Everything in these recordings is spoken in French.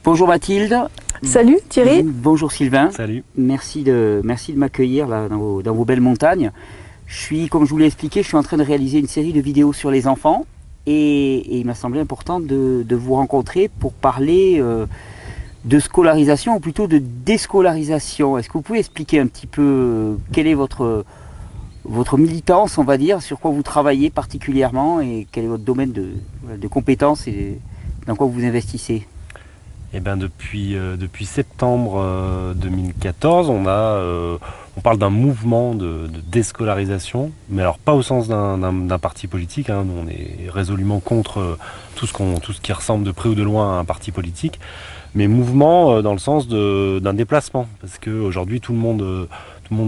Bonjour Mathilde. Salut Thierry. Bonjour Sylvain. Salut. Merci de m'accueillir là dans vos belles montagnes. Comme je vous l'ai expliqué, je suis en train de réaliser une série de vidéos sur les enfants et il m'a semblé important de vous rencontrer pour parler de scolarisation ou plutôt de déscolarisation. Est-ce que vous pouvez expliquer un petit peu quelle est votre militance, on va dire, sur quoi vous travaillez particulièrement et quel est votre domaine de compétences et dans quoi vous investissez? Eh ben depuis septembre 2014, on parle d'un mouvement de déscolarisation, mais alors pas au sens d'un parti politique. Nous, on est résolument contre tout ce qui ressemble de près ou de loin à un parti politique, mais mouvement dans le sens d'un déplacement, parce qu'aujourd'hui tout le monde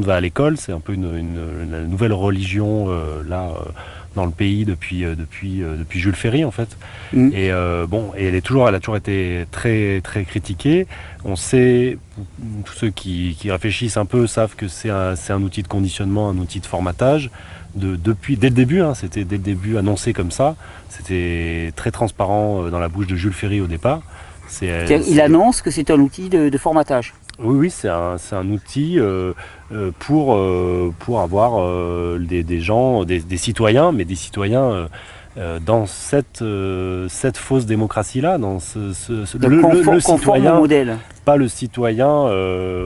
va à l'école. C'est un peu la nouvelle religion dans le pays depuis Jules Ferry en fait. Et elle a toujours été très très critiquée. On sait, tous ceux qui réfléchissent un peu savent que c'est un outil de conditionnement, un outil de formatage. Dès le début, c'était dès le début annoncé comme ça. C'était très transparent dans la bouche de Jules Ferry au départ. Il annonce que c'est un outil de formatage. Oui, c'est un outil pour avoir des gens, des citoyens, mais des citoyens dans cette fausse démocratie-là, dans le citoyen, au modèle. Pas le citoyen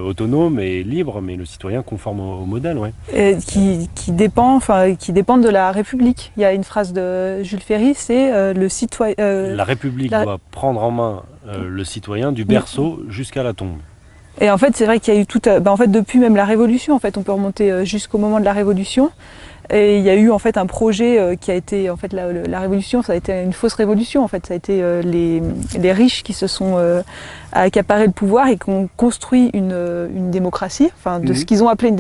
autonome et libre, mais le citoyen conforme au modèle, ouais. Et qui dépend de la République. Il y a une phrase de Jules Ferry, c'est le citoyen. La République doit prendre en main le citoyen du berceau jusqu'à la tombe. Et en fait, c'est vrai qu'il y a eu depuis même la Révolution, en fait, on peut remonter jusqu'au moment de la Révolution. Et il y a eu en fait un projet qui a été en fait la Révolution, ça a été une fausse révolution en fait, ça a été les riches qui se sont accaparés le pouvoir et qui ont construit une démocratie, de ce qu'ils ont appelé une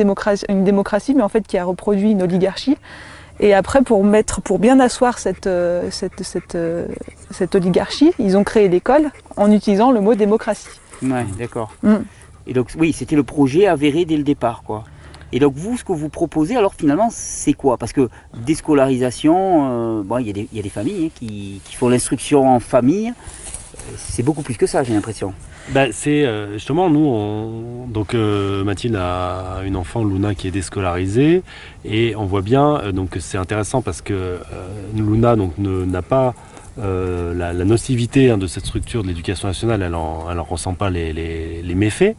démocratie, mais en fait qui a reproduit une oligarchie. Et après, pour bien asseoir cette oligarchie, ils ont créé l'école en utilisant le mot démocratie. Ouais, d'accord. Et donc oui, c'était le projet avéré dès le départ, quoi. Et donc vous, ce que vous proposez, alors finalement, c'est quoi? Parce que déscolarisation, il y a des familles qui font l'instruction en famille. C'est beaucoup plus que ça, j'ai l'impression. C'est justement, nous, Mathilde a une enfant, Luna, qui est déscolarisée. Et on voit bien, donc c'est intéressant parce que Luna n'a pas la nocivité de cette structure de l'éducation nationale, elle en ressent pas les méfaits.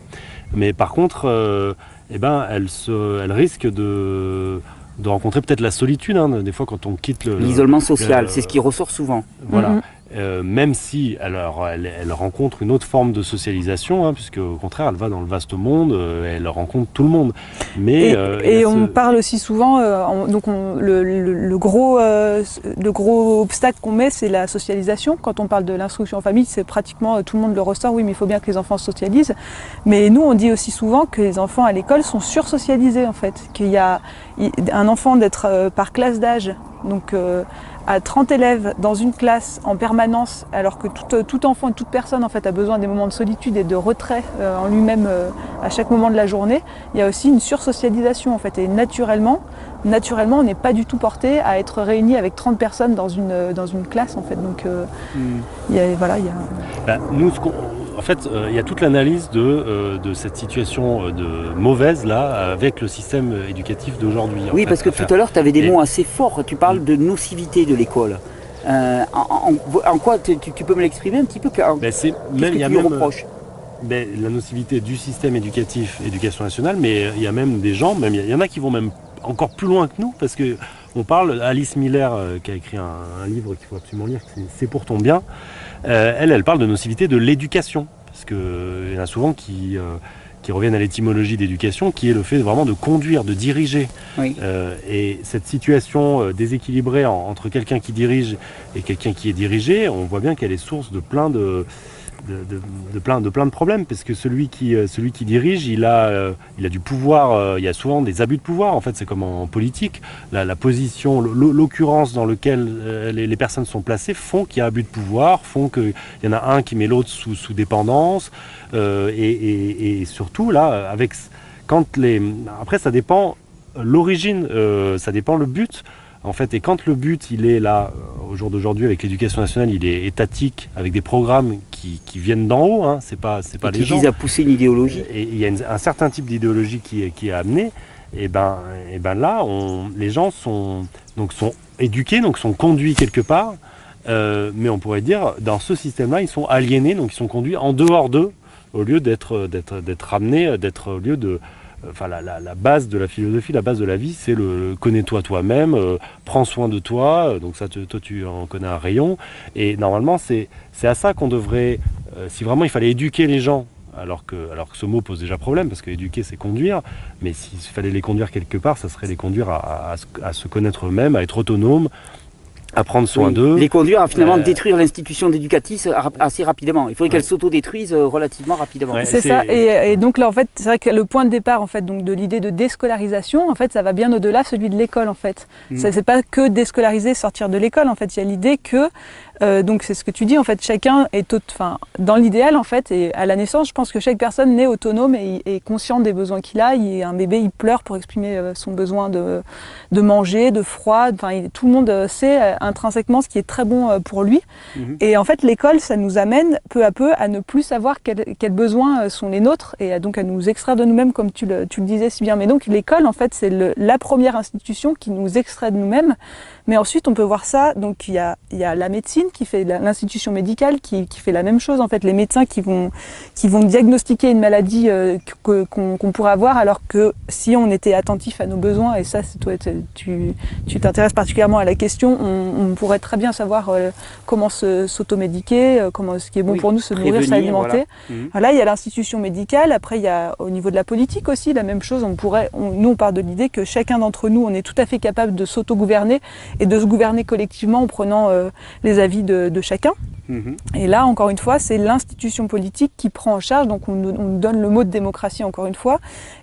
Mais par contre... elle risque de rencontrer peut-être la solitude, des fois quand on quitte l'isolement social, c'est ce qui ressort souvent. Voilà. Même si elle rencontre une autre forme de socialisation, puisque au contraire elle va dans le vaste monde, elle rencontre tout le monde. Mais on parle aussi souvent, le gros obstacle qu'on met, c'est la socialisation. Quand on parle de l'instruction en famille, c'est pratiquement tout le monde le ressort. Oui, mais il faut bien que les enfants socialisent. Mais nous, on dit aussi souvent que les enfants à l'école sont sursocialisés en fait, qu'il y a un enfant d'être par classe d'âge, donc à 30 élèves dans une classe en permanence, alors que tout enfant et toute personne en fait a besoin des moments de solitude et de retrait en lui-même à chaque moment de la journée, il y a aussi une sursocialisation en fait. Et naturellement, on n'est pas du tout porté à être réunis avec 30 personnes dans une classe en fait. Donc nous, en fait, il y a toute l'analyse de cette situation mauvaise là avec le système éducatif d'aujourd'hui. Oui, parce que tout à l'heure, tu avais des mots assez forts. Tu parles de nocivité de l'école. En quoi tu peux me l'exprimer un petit peu? Qu'est-ce que tu lui reproches? La nocivité du système éducation nationale, mais il y a même des gens, il y en a qui vont même encore plus loin que nous, parce que on parle, Alice Miller, qui a écrit un livre qu'il faut absolument lire, C'est pour ton bien. Elle parle de nocivité de l'éducation, parce qu'il y en a souvent qui reviennent à l'étymologie d'éducation, qui est le fait vraiment de conduire, de diriger. Oui. Et cette situation déséquilibrée entre quelqu'un qui dirige et quelqu'un qui est dirigé, on voit bien qu'elle est source de plein de problèmes, parce que celui qui dirige, il a du pouvoir, il y a souvent des abus de pouvoir, en fait, c'est comme en politique, la position, l'occurrence dans laquelle les personnes sont placées font qu'il y a abus de pouvoir, font qu'il y en a un qui met l'autre sous dépendance, et surtout là, après ça dépend l'origine, ça dépend le but. En fait, et quand le but, il est là, au jour d'aujourd'hui, avec l'éducation nationale, il est étatique, avec des programmes qui viennent d'en haut, hein, c'est pas les gens. Qui visent à pousser une idéologie. Et il y a un certain type d'idéologie qui est amené. Et ben là, les gens sont éduqués, donc sont conduits quelque part. Mais on pourrait dire, dans ce système-là, ils sont aliénés, donc ils sont conduits en dehors d'eux, au lieu d'être ramenés, au lieu de... Enfin, la base de la philosophie, la base de la vie, c'est le connais-toi toi-même, prends soin de toi, donc ça, toi tu en connais un rayon. Et normalement, c'est à ça qu'on devrait... si vraiment il fallait éduquer les gens, alors que ce mot pose déjà problème, parce que éduquer c'est conduire, mais s'il fallait les conduire quelque part, ça serait les conduire à se connaître eux-mêmes, à être autonomes, à prendre soin d'eux. Les conduire à finalement détruire l'institution d'éducatif assez rapidement. Il faudrait qu'elle s'autodétruise relativement rapidement. Ouais, c'est ça. Et donc là, en fait, c'est vrai que le point de départ, en fait, donc de l'idée de déscolarisation, en fait, ça va bien au-delà celui de l'école, en fait. C'est pas que déscolariser, sortir de l'école. En fait, il y a l'idée que donc c'est ce que tu dis, en fait, chacun est dans l'idéal, en fait, et à la naissance, je pense que chaque personne naît autonome et est consciente des besoins qu'il a. Un bébé, il pleure pour exprimer son besoin de manger, de froid. Enfin, tout le monde sait intrinsèquement ce qui est très bon pour lui. Et en fait, l'école, ça nous amène peu à peu à ne plus savoir quels besoins sont les nôtres et donc à nous extraire de nous-mêmes, comme tu le disais si bien. Mais donc l'école, en fait, c'est la première institution qui nous extrait de nous-mêmes. Mais ensuite, on peut voir ça. Donc il y a la médecine qui fait l'institution médicale qui fait la même chose. En fait, les médecins qui vont diagnostiquer une maladie qu'on pourrait avoir, alors que si on était attentif à nos besoins, et ça, toi, tu t'intéresses particulièrement à la question, on pourrait très bien savoir comment s'automédiquer, ce qui est bon pour nous, se nourrir, s'alimenter. Voilà, il y a l'institution médicale. Après, il y a au niveau de la politique aussi la même chose. Nous, on part de l'idée que chacun d'entre nous, on est tout à fait capable de s'autogouverner et de se gouverner collectivement en prenant les avis de chacun. Et là, encore une fois, c'est l'institution politique qui prend en charge, donc on nous donne le mot de démocratie encore une fois,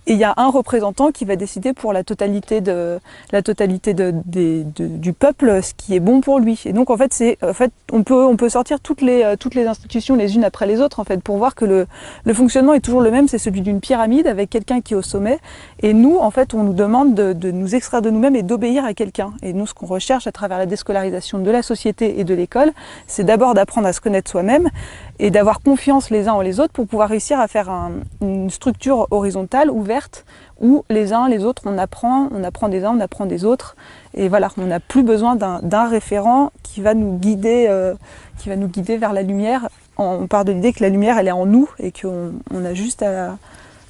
et il y a un représentant qui va décider pour la totalité du peuple ce qui est bon pour lui. Et donc en fait, on peut sortir toutes les institutions les unes après les autres en fait pour voir que le fonctionnement est toujours le même, c'est celui d'une pyramide avec quelqu'un qui est au sommet. Et nous, en fait, on nous demande de nous extraire de nous-mêmes et d'obéir à quelqu'un. Et nous, ce qu'on recherche à travers la déscolarisation de la société et de l'école, c'est d'abord d'apprendre à se connaître soi-même et d'avoir confiance les uns en les autres pour pouvoir réussir à faire une structure horizontale, ouverte, où les uns les autres, on apprend des uns, on apprend des autres. Et voilà, on n'a plus besoin d'un référent qui va nous guider vers la lumière. On part de l'idée que la lumière, elle est en nous et qu'on a juste à...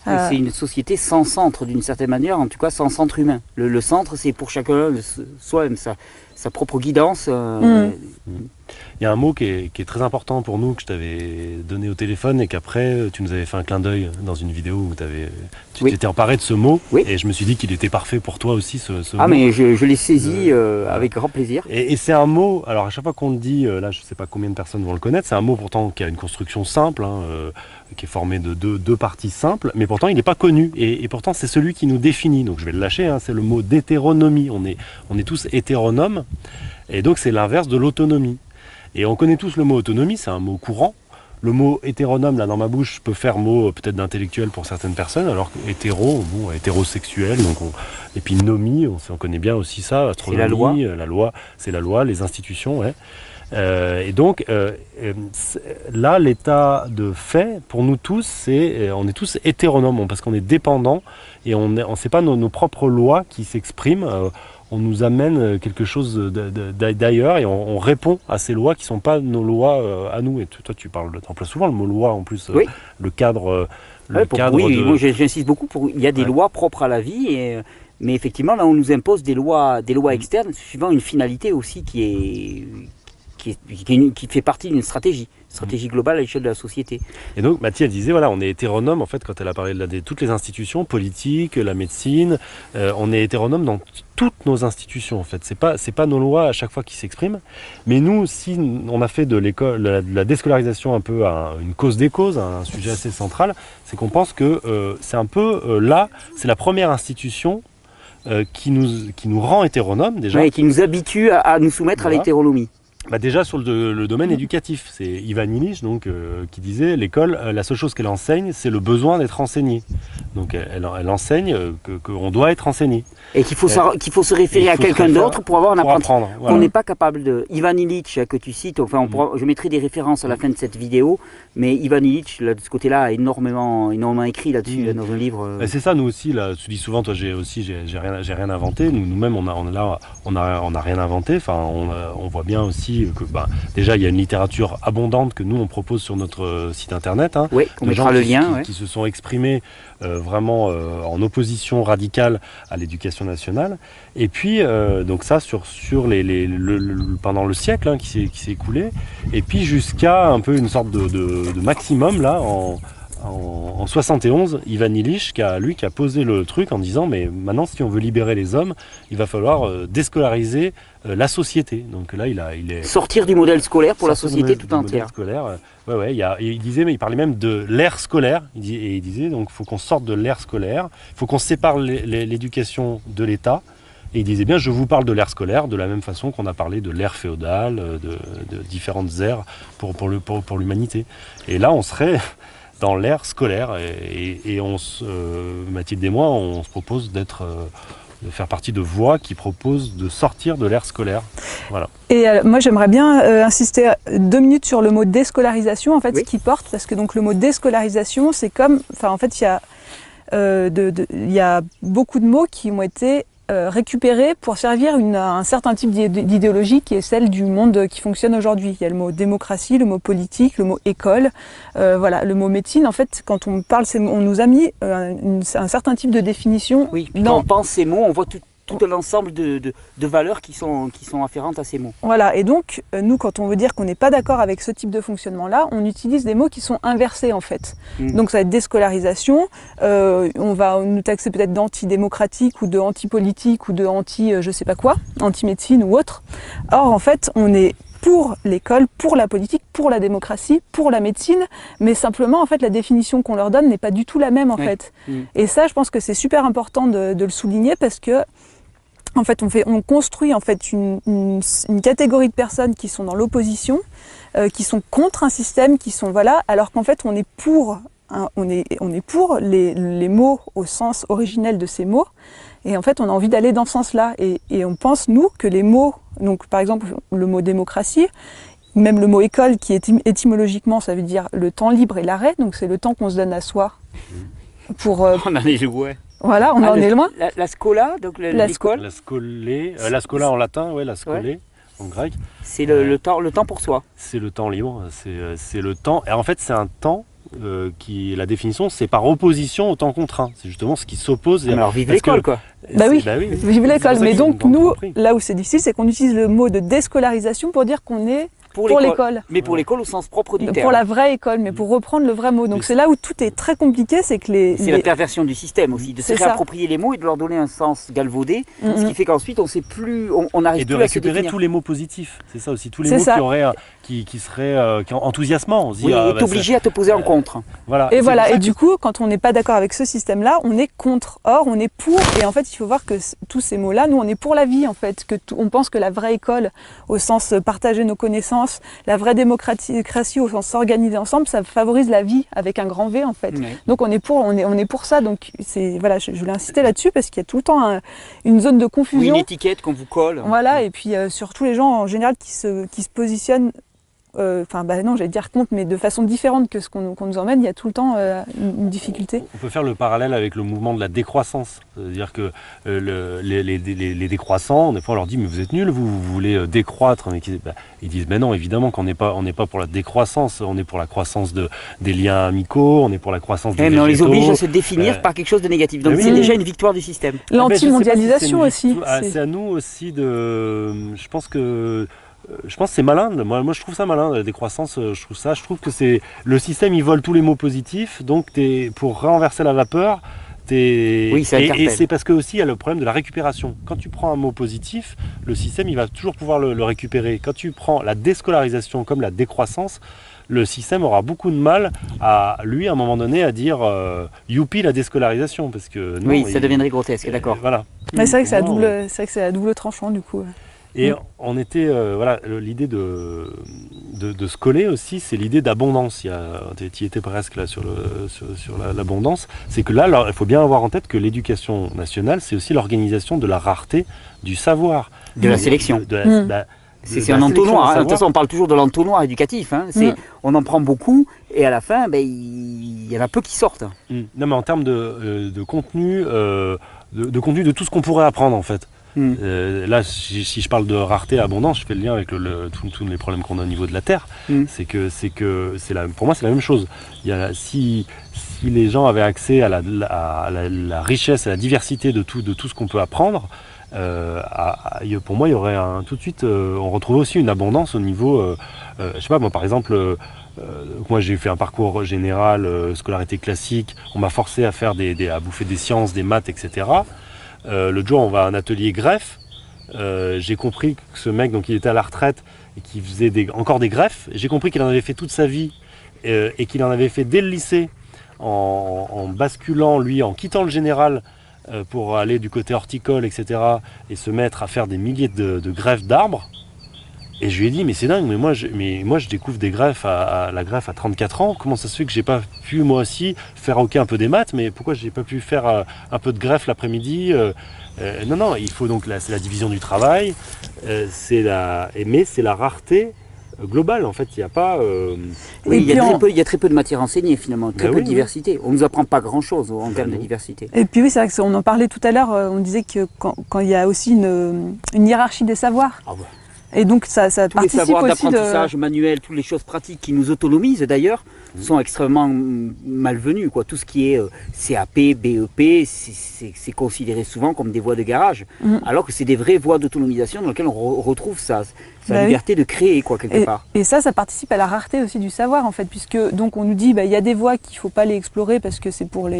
C'est une société sans centre d'une certaine manière, en tout cas sans centre humain. Le centre, c'est pour chacun soi-même sa propre guidance. Il y a un mot qui est très important pour nous, que je t'avais donné au téléphone et qu'après tu nous avais fait un clin d'œil dans une vidéo où tu t'étais emparé de ce mot et je me suis dit qu'il était parfait pour toi aussi ce mot. Mais je l'ai saisi avec grand plaisir. Et c'est un mot, alors à chaque fois qu'on le dit, là je ne sais pas combien de personnes vont le connaître, c'est un mot pourtant qui a une construction simple, qui est formé de deux parties simples, mais pourtant il n'est pas connu et pourtant c'est celui qui nous définit, donc je vais le lâcher, c'est le mot d'hétéronomie, on est tous hétéronomes et donc c'est l'inverse de l'autonomie. Et on connaît tous le mot autonomie, c'est un mot courant. Le mot hétéronome, là dans ma bouche, peut faire mot peut-être d'intellectuel pour certaines personnes, alors que hétérosexuel, et puis nomie, on connaît bien aussi ça, astronomie, la loi, c'est la loi, les institutions, ouais. Et donc là, l'état de fait, pour nous tous, on est tous hétéronomes, parce qu'on est dépendants, et on sait pas nos propres lois qui s'expriment. On nous amène quelque chose d'ailleurs et on répond à ces lois qui ne sont pas nos lois à nous. Et toi, tu emploies souvent le mot loi en plus, le cadre. Moi j'insiste beaucoup. Il y a des lois propres à la vie, mais effectivement, là, on nous impose des lois externes suivant une finalité aussi qui fait partie d'une stratégie globale à l'échelle de la société. Et donc Mathilde disait, voilà, on est hétéronome en fait quand elle a parlé de toutes les institutions, politiques, la médecine, on est hétéronome dans toutes nos institutions en fait. C'est pas nos lois à chaque fois qui s'expriment, mais nous, si on a fait de l'école, de la déscolarisation un peu une cause des causes, un sujet assez central, c'est qu'on pense que c'est un peu là, c'est la première institution qui nous rend hétéronomes déjà. Et qui nous habitue à nous soumettre à l'hétéronomie. Déjà sur le domaine éducatif, c'est Ivan Illich donc, qui disait l'école, la seule chose qu'elle enseigne, c'est le besoin d'être enseigné. Donc elle enseigne qu'on doit être enseigné. Et qu'il faut se référer à quelqu'un d'autre pour avoir un apprentissage. Voilà. On n'est pas capable de... Ivan Illich que tu cites, enfin, je mettrai des références à la fin de cette vidéo, mais Ivan Illich, de ce côté-là, a énormément écrit là-dessus, dans un livre. C'est ça, nous aussi, là, tu dis souvent, toi j'ai rien inventé, nous-mêmes on a rien inventé, enfin, on voit bien aussi que déjà il y a une littérature abondante que nous on propose sur notre site internet. Hein, oui, on mettra le lien. Qui se sont exprimés vraiment en opposition radicale à l'éducation nationale. Et puis, donc ça, sur pendant le siècle hein, qui s'est écoulé, et puis jusqu'à un peu une sorte de maximum, là, en 71, Ivan Illich qui a posé le truc en disant mais maintenant si on veut libérer les hommes, il va falloir déscolariser la société. Donc là il est sortir du modèle scolaire pour la société tout entière. Scolaire, il parlait même de l'ère scolaire. Il disait donc il faut qu'on sorte de l'ère scolaire, il faut qu'on sépare l'éducation de l'État. Et il disait bien, je vous parle de l'ère scolaire, de la même façon qu'on a parlé de l'ère féodale, de différentes ères pour l'humanité. Et là, on serait dans l'ère scolaire. Et Mathilde et moi, on se propose de faire partie de voix qui proposent de sortir de l'ère scolaire. Voilà. Et moi, j'aimerais bien insister 2 minutes sur le mot déscolarisation, en fait, ce qui porte, parce que donc le mot déscolarisation, c'est comme, enfin, en fait, il y a beaucoup de mots qui ont été récupérés pour servir un certain type d'idéologie qui est celle du monde qui fonctionne aujourd'hui. Il y a le mot démocratie, le mot politique, le mot école, le mot médecine. En fait, quand on parle, on nous a mis un certain type de définition. Oui, quand on pense ces mots, on voit tout un ensemble de valeurs qui sont afférentes à ces mots. Voilà, et donc, nous, quand on veut dire qu'on n'est pas d'accord avec ce type de fonctionnement-là, on utilise des mots qui sont inversés, en fait. Donc, ça va être déscolarisation, on va nous taxer peut-être d'antidémocratique ou de anti-politique ou de je sais pas quoi, anti-médecine ou autre. Or, en fait, on est pour l'école, pour la politique, pour la démocratie, pour la médecine, mais simplement, en fait, la définition qu'on leur donne n'est pas du tout la même, en fait. Et ça, je pense que c'est super important de le souligner parce que en fait, on construit en fait une catégorie de personnes qui sont dans l'opposition, qui sont contre un système, qui sont alors qu'en fait on est pour les mots au sens originel de ces mots, et en fait on a envie d'aller dans ce sens-là, et on pense nous que les mots, donc par exemple le mot démocratie, même le mot école qui étymologiquement ça veut dire le temps libre et l'arrêt, donc c'est le temps qu'on se donne à soi pour. On en est loin. Voilà, on en est loin. La scola, donc l'école. La scola en latin, la scolée en grec. C'est le temps pour soi. C'est le temps libre, c'est le temps. Et en fait, c'est un temps la définition, c'est par opposition au temps contraint. C'est justement ce qui s'oppose. Alors vive l'école, quoi. Oui, vive l'école. Mais donc nous, là où c'est difficile, c'est qu'on utilise le mot de déscolarisation pour dire qu'on est pour l'école. Mais pour l'école au sens propre du terme. Pour la vraie école, mais pour reprendre le vrai mot. Donc c'est là où tout est très compliqué, c'est que c'est la perversion du système aussi, de se réapproprier les mots et de leur donner un sens galvaudé, ce qui fait qu'ensuite on sait plus, on n'arrive plus à se définir. Et de récupérer tous les mots positifs, c'est ça aussi, tous les mots qui seraient enthousiasmants. Oui, et t'obliger à te poser en contre. Voilà. Et du coup, quand on n'est pas d'accord avec ce système-là, on est contre. Or, on est pour. Et en fait, il faut voir que tous ces mots-là, nous, on est pour la vie, en fait. On pense que la vraie école, au sens partager nos connaissances, la vraie démocratie, au sens s'organiser ensemble, ça favorise la vie avec un grand V, en fait. Oui. Donc, on est pour ça. Donc, je voulais insister là-dessus parce qu'il y a tout le temps une zone de confusion. Oui, une étiquette qu'on vous colle. Voilà. Et puis, surtout les gens, en général, qui se positionnent non, j'allais dire contre, mais de façon différente que ce qu'on nous emmène, il y a tout le temps une difficulté. On peut faire le parallèle avec le mouvement de la décroissance. C'est-à-dire que les décroissants, des fois on leur dit mais vous êtes nuls, vous voulez décroître. Mais ils disent mais non, évidemment qu'on n'est pas pour la décroissance, on est pour la croissance des liens amicaux, on est pour la croissance des végétaux. Mais on les oblige à se définir par quelque chose de négatif. Donc c'est déjà une victoire du système. L'antimondialisation aussi. C'est à nous aussi de... Je pense que c'est malin, moi je trouve ça malin, la décroissance, je trouve que le système il vole tous les mots positifs, donc pour renverser la vapeur, et c'est parce que aussi il y a le problème de la récupération. Quand tu prends un mot positif, le système il va toujours pouvoir le récupérer. Quand tu prends la déscolarisation comme la décroissance, le système aura beaucoup de mal à un moment donné à dire youpi la déscolarisation, parce que non, ça deviendrait grotesque, d'accord. Voilà. Mais c'est vrai que c'est à double tranchant du coup. Et on était, l'idée de scoler aussi, c'est l'idée d'abondance. Tu y étais presque là sur l'abondance. C'est que là, alors, il faut bien avoir en tête que l'éducation nationale, c'est aussi l'organisation de la rareté du savoir. De la sélection. C'est un entonnoir. De toute façon, on parle toujours de l'entonnoir éducatif. On en prend beaucoup et à la fin, il y en a peu qui sortent. Non, mais en termes de contenu, de contenu de tout ce qu'on pourrait apprendre en fait. Là, si je parle de rareté, abondance, je fais le lien avec tous les problèmes qu'on a au niveau de la terre. Pour moi, c'est la même chose. Si les gens avaient accès à la richesse, à la diversité de tout ce qu'on peut apprendre, pour moi, il y aurait tout de suite, on retrouve aussi une abondance au niveau, je sais pas, moi par exemple, moi j'ai fait un parcours général, scolarité classique, on m'a forcé à faire à bouffer des sciences, des maths, etc. L'autre jour, on va à un atelier greffe. J'ai compris que ce mec, donc il était à la retraite et qui faisait encore des greffes. J'ai compris qu'il en avait fait toute sa vie et qu'il en avait fait dès le lycée en basculant, lui, en quittant le général pour aller du côté horticole, etc. et se mettre à faire des milliers de greffes d'arbres. Et je lui ai dit, mais c'est dingue, mais moi je découvre des greffes la greffe à 34 ans, comment ça se fait que j'ai pas pu moi aussi faire un peu des maths, mais pourquoi j'ai pas pu faire un peu de greffe l'après-midi Non, il faut donc, c'est la division du travail, mais c'est la rareté globale en fait, il n'y a pas... Oui, il y a très peu de matière enseignée finalement, très peu de diversité. On ne nous apprend pas grand-chose en termes de diversité. Et puis oui, c'est vrai qu'on en parlait tout à l'heure, on disait que quand il y a aussi une hiérarchie des savoirs. Ah ouais. Et donc ça tous participe les savoirs aussi d'apprentissage manuel, toutes les choses pratiques qui nous autonomisent d'ailleurs, sont extrêmement malvenus. Tout ce qui est CAP, BEP, c'est considéré souvent comme des voies de garage, alors que c'est des vraies voies d'autonomisation dans lesquelles on retrouve sa liberté de créer quelque part. Et ça participe à la rareté aussi du savoir en fait, puisque donc on nous dit il y a des voies qu'il ne faut pas les explorer parce que c'est pour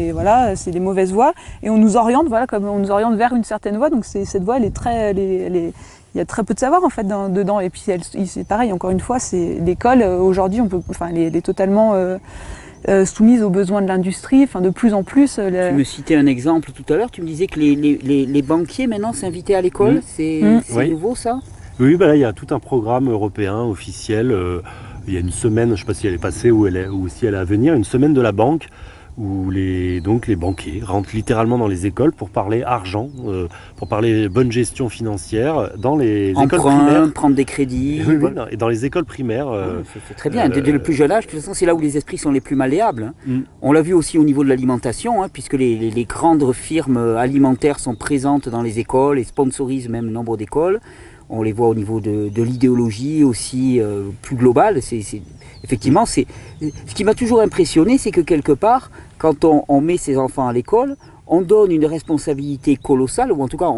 c'est des mauvaises voies, et on nous oriente comme on nous oriente vers une certaine voie, donc cette voie il y a très peu de savoir en fait dedans, et puis c'est pareil, encore une fois, c'est l'école aujourd'hui, elle est totalement soumise aux besoins de l'industrie, de plus en plus. Tu me citais un exemple tout à l'heure, tu me disais que les banquiers maintenant s'invitaient à l'école, c'est nouveau ça? Oui, là il y a tout un programme européen officiel, il y a une semaine, je ne sais pas si elle est passée ou si elle est à venir, une semaine de la banque, où les banquiers rentrent littéralement dans les écoles pour parler argent, pour parler bonne gestion financière dans les écoles primaires. Prendre des crédits. Oui, et dans les écoles primaires. C'est très bien, dès le plus jeune âge, de toute façon c'est là où les esprits sont les plus malléables. On l'a vu aussi au niveau de l'alimentation, puisque les grandes firmes alimentaires sont présentes dans les écoles et sponsorisent même nombre d'écoles. On les voit au niveau de l'idéologie aussi plus globale. Effectivement, ce qui m'a toujours impressionné, c'est que quelque part, quand on met ses enfants à l'école, on donne une responsabilité colossale, ou en tout cas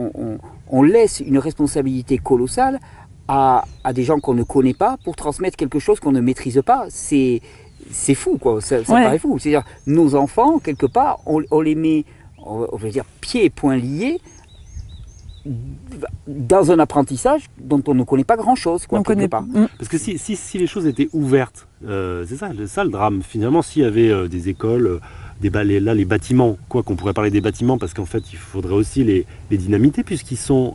on laisse une responsabilité colossale à des gens qu'on ne connaît pas pour transmettre quelque chose qu'on ne maîtrise pas. C'est fou, ça paraît fou. C'est-à-dire, nos enfants, quelque part, on les met, on va dire, pieds et poings liés, dans un apprentissage dont on ne connaît pas grand-chose, quelque part. Parce que si les choses étaient ouvertes, c'est ça le drame. Finalement, s'il y avait des écoles, les bâtiments, qu'on pourrait parler des bâtiments, parce qu'en fait, il faudrait aussi les dynamiter, puisqu'ils sont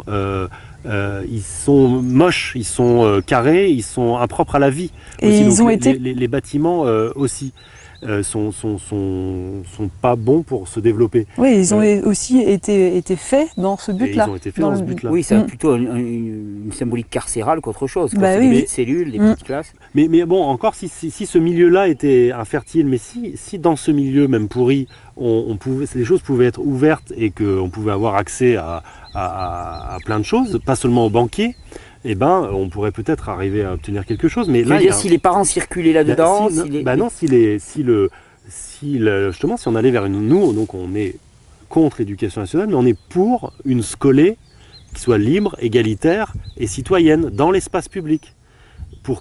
moches, ils sont carrés, ils sont impropres à la vie. Et aussi, les bâtiments aussi. Sont pas bons pour se développer. Oui, ils ont aussi été faits dans ce but-là. Ils ont été faits dans ce but-là. Oui, c'est plutôt une symbolique carcérale qu'autre chose. Des petites cellules, des petites classes. Mais bon, encore si ce milieu-là était infertile, mais si dans ce milieu même pourri, les choses pouvaient être ouvertes et qu'on pouvait avoir accès à plein de choses, pas seulement aux banquiers, on pourrait peut-être arriver à obtenir quelque chose. Mais là, si les parents circulaient là-dedans, justement, si on allait vers nous, donc on est contre l'éducation nationale, mais on est pour une scolée qui soit libre, égalitaire et citoyenne dans l'espace public. Parce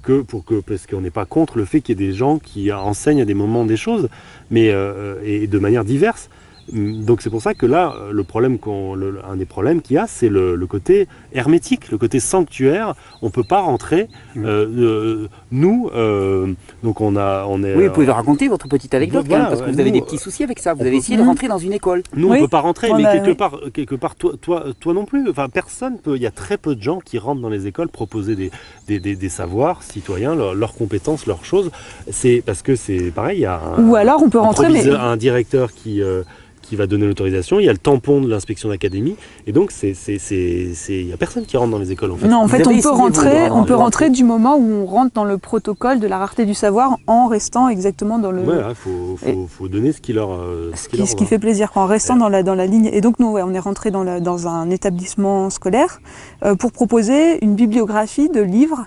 qu'on n'est pas contre le fait qu'il y ait des gens qui enseignent à des moments des choses, mais et de manière diverse. Donc c'est pour ça que là, un des problèmes qu'il y a, c'est le côté hermétique, le côté sanctuaire. On ne peut pas rentrer. Nous, donc on est. Oui, vous pouvez raconter votre petite anecdote voilà, quand même, parce que vous avez des petits soucis avec ça. Vous avez essayé de rentrer dans une école. Nous, on Oui. ne peut pas rentrer, On mais a- quelque part, toi non plus. Enfin, personne peut. Il y a très peu de gens qui rentrent dans les écoles proposer des savoirs citoyens, leurs compétences, leurs choses. C'est parce que c'est pareil. Il y a Ou alors on peut rentrer, mais un directeur qui va donner l'autorisation. Il y a le tampon de l'inspection d'académie, et donc il y a personne qui rentre dans les écoles en fait. non, en Vous fait, avez on essayé, peut vous, rentrer, de on peut rentrer rentrer du moment où on rentre dans le protocole de la rareté du savoir en restant exactement dans le. Ouais, faut donner ce qui leur Ce qui fait plaisir, en restant dans la ligne. Et donc nous, on est rentré dans un établissement scolaire pour proposer une bibliographie de livres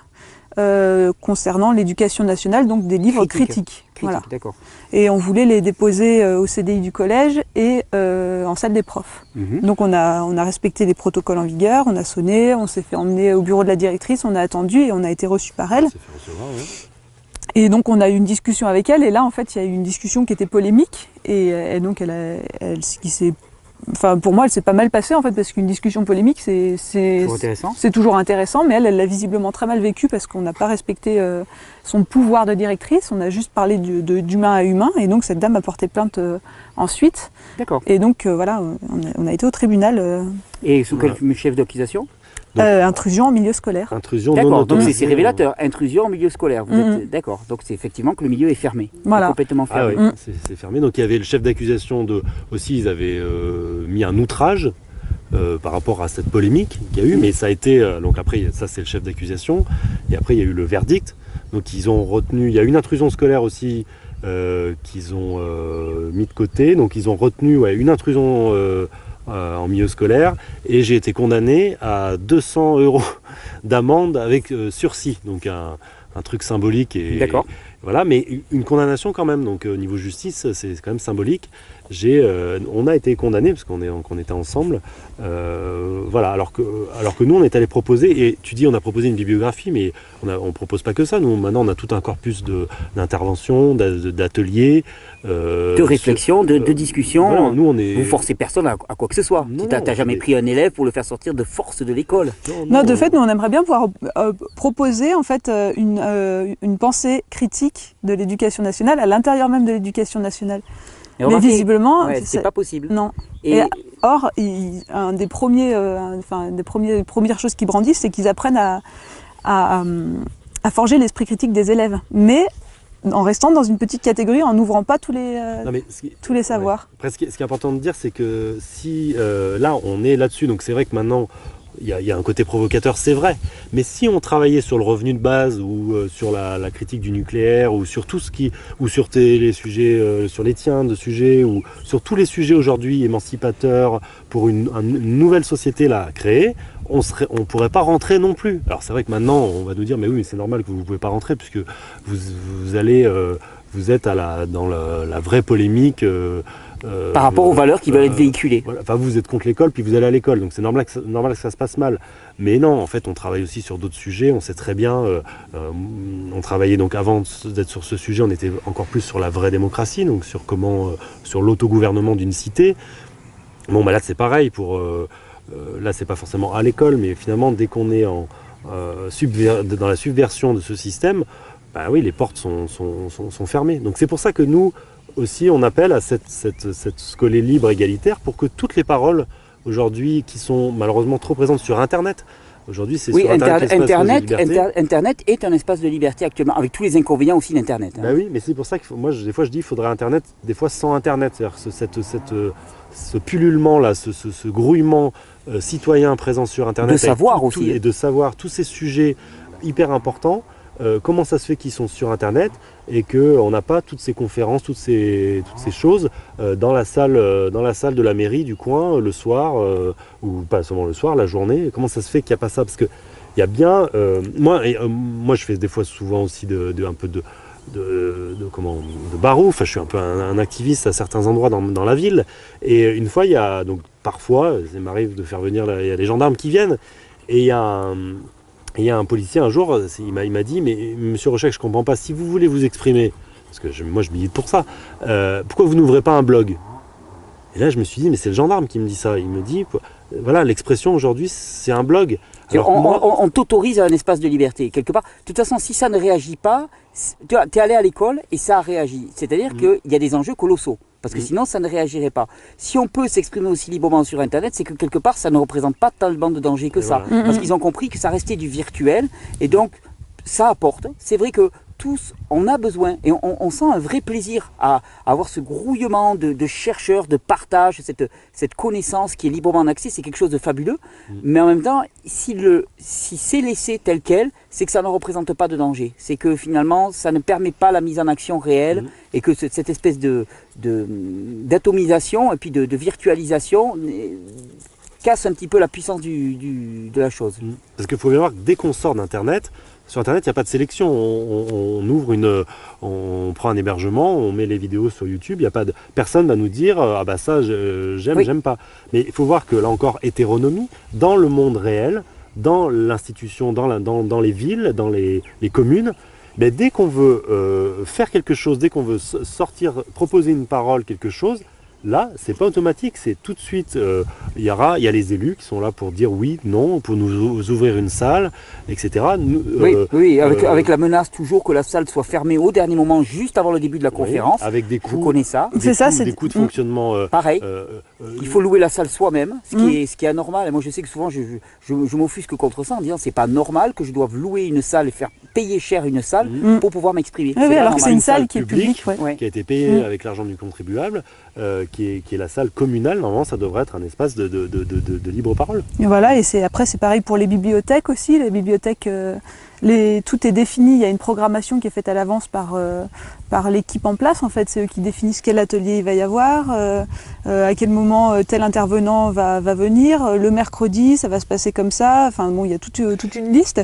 concernant l'éducation nationale, donc des livres critiques. Voilà. D'accord. Et on voulait les déposer au CDI du collège et en salle des profs. Donc on a respecté les protocoles en vigueur, on a sonné, on s'est fait emmener au bureau de la directrice, on a attendu et on a été reçu par elle. s'est fait recevoir, ouais. Et donc on a eu une discussion avec elle, et là en fait il y a eu une discussion qui était polémique, et donc ce qui s'est, enfin pour moi elle s'est pas mal passée en fait, parce qu'une discussion polémique c'est toujours intéressant, mais elle l'a visiblement très mal vécu parce qu'on n'a pas respecté son pouvoir de directrice, on a juste parlé d'humain à humain, et donc cette dame a porté plainte ensuite. D'accord. Et donc voilà, on a été au tribunal. Et sous quel chef d'accusation? Intrusion en milieu scolaire. Intrusion non D'accord, donc autorisée. c'est révélateur. Intrusion en milieu scolaire. Vous êtes d'accord. Donc c'est effectivement que le milieu est fermé. Voilà. Complètement Ah fermé. oui, c'est fermé. Donc il y avait le chef d'accusation aussi, ils avaient mis un outrage par rapport à cette polémique qu'il y a eu, mais ça a été, donc après ça c'est le chef d'accusation, et après il y a eu le verdict. Donc ils ont retenu, il y a une intrusion scolaire aussi qu'ils ont mis de côté, donc ils ont retenu une intrusion en milieu scolaire, et j'ai été condamné à 200 € d'amende avec sursis, donc un truc symbolique. D'accord. Voilà, mais une condamnation quand même, donc au niveau justice, c'est quand même symbolique. On a été condamnés parce qu'on était ensemble, voilà. Alors que nous on est allé proposer, et tu dis on a proposé une bibliographie, mais on propose pas que ça. Nous maintenant on a tout un corpus d'interventions, d'ateliers, De réflexion, de discussion. Voilà, nous on est. Vous forcez personne à quoi que ce soit. Non, T'as jamais pris un élève pour le faire sortir de force de l'école. Non, de fait, nous on aimerait bien pouvoir proposer en fait une pensée critique de l'éducation nationale à l'intérieur même de l'éducation nationale. Et Mais remarquez, visiblement, ouais, c'est pas possible. non. Et, Or, des premières choses qu'ils brandissent, c'est qu'ils apprennent à forger l'esprit critique des élèves, mais en restant dans une petite catégorie, en n'ouvrant pas tous les savoirs. Après, ce qui est important de dire, c'est que si là on est là-dessus, donc c'est vrai que maintenant il y a un côté provocateur, c'est vrai, mais si on travaillait sur le revenu de base, ou sur la critique du nucléaire, ou sur tout ce ou sur les sujets, sur les tiens de sujets, ou sur tous les sujets aujourd'hui émancipateurs pour une nouvelle société là créée, on pourrait pas rentrer non plus. Alors c'est vrai que maintenant on va nous dire mais oui, mais c'est normal que vous pouvez pas rentrer puisque vous allez vous êtes dans la vraie polémique par rapport aux valeurs qui veulent être véhiculées. Voilà. Enfin, vous êtes contre l'école, puis vous allez à l'école, donc c'est normal que ça se passe mal. Mais non, en fait, on travaille aussi sur d'autres sujets. On sait très bien, on travaillait donc avant d'être sur ce sujet, on était encore plus sur la vraie démocratie, donc sur sur l'autogouvernement d'une cité. Bon, bah là, c'est pareil. Là, c'est pas forcément à l'école, mais finalement, dès qu'on est dans la subversion de ce système, bah oui, les portes sont fermées. Donc c'est pour ça que nous aussi, on appelle à cette scolée libre égalitaire pour que toutes les paroles aujourd'hui qui sont malheureusement trop présentes sur Internet. Aujourd'hui, c'est sur Internet est un espace de liberté actuellement, avec tous les inconvénients aussi d'Internet. Bah oui, mais c'est pour ça que des fois je dis qu'il faudrait Internet, des fois sans Internet. C'est-à-dire ce pullulement là, ce grouillement citoyen présent sur Internet. De savoir aussi. Et de savoir tous ces sujets hyper importants. Comment ça se fait qu'ils sont sur Internet et qu'on n'a pas toutes ces conférences, toutes ces choses dans la salle de la mairie du coin le soir, ou pas seulement le soir, la journée. Comment ça se fait qu'il n'y a pas ça? Parce que il y a bien, moi je fais des fois souvent aussi un peu de barreau. Enfin, je suis un peu un activiste à certains endroits dans la ville. Et une fois, parfois, ça m'arrive de faire venir, il y a les gendarmes qui viennent, et il y a un policier un jour, il m'a dit, mais monsieur Rochec, je comprends pas, si vous voulez vous exprimer, parce que moi je milite pour ça, pourquoi vous n'ouvrez pas un blog? Et là, je me suis dit, mais c'est le gendarme qui me dit ça. Il me dit, voilà, l'expression aujourd'hui, c'est un blog. Alors, on t'autorise à un espace de liberté, quelque part. De toute façon, si ça ne réagit pas, tu es allé à l'école et ça a réagi. C'est-à-dire qu'il y a des enjeux colossaux. Parce que sinon, ça ne réagirait pas. Si on peut s'exprimer aussi librement sur Internet, c'est que quelque part, ça ne représente pas tellement de danger que ça. Voilà. Parce qu'ils ont compris que ça restait du virtuel. Et donc, ça apporte. C'est vrai que tous, on a besoin, et on sent un vrai plaisir à avoir ce grouillement de chercheurs, de partage, cette connaissance qui est librement en accès, c'est quelque chose de fabuleux. Mais en même temps, si c'est laissé tel quel, c'est que ça ne représente pas de danger. C'est que finalement, ça ne permet pas la mise en action réelle, et que cette espèce d'atomisation et puis de virtualisation casse un petit peu la puissance de la chose. Parce qu'il faut bien voir que dès qu'on sort d'Internet, sur Internet, il n'y a pas de sélection. On prend un hébergement, on met les vidéos sur YouTube. Il y a pas de personne va nous dire ah bah ça j'aime, j'aime pas. Mais il faut voir que là encore hétéronomie dans le monde réel, dans l'institution, dans les villes, dans les communes. Mais dès qu'on veut faire quelque chose, dès qu'on veut sortir, proposer une parole, quelque chose. Là, c'est pas automatique, c'est tout de suite, il y a les élus qui sont là pour dire oui, non, pour nous ouvrir une salle, etc. Oui, avec la menace toujours que la salle soit fermée au dernier moment, juste avant le début de la conférence. Avec des coûts, vous connaissez ça. Des coûts de fonctionnement. Pareil, il faut louer la salle soi-même, ce qui est anormal. Et moi, je sais que souvent, je m'offusque contre ça en disant c'est pas normal que je doive louer une salle et faire payer cher une salle pour pouvoir m'exprimer. Oui, alors que c'est une salle qui est publique. Qui a été payée avec l'argent du contribuable. Qui est la salle communale, normalement ça devrait être un espace de libre parole. Et voilà, et après c'est pareil pour les bibliothèques aussi. Les bibliothèques, tout est défini, il y a une programmation qui est faite à l'avance par l'équipe en place en fait, c'est eux qui définissent quel atelier il va y avoir, à quel moment tel intervenant va venir, le mercredi ça va se passer comme ça, enfin bon il y a toute une liste.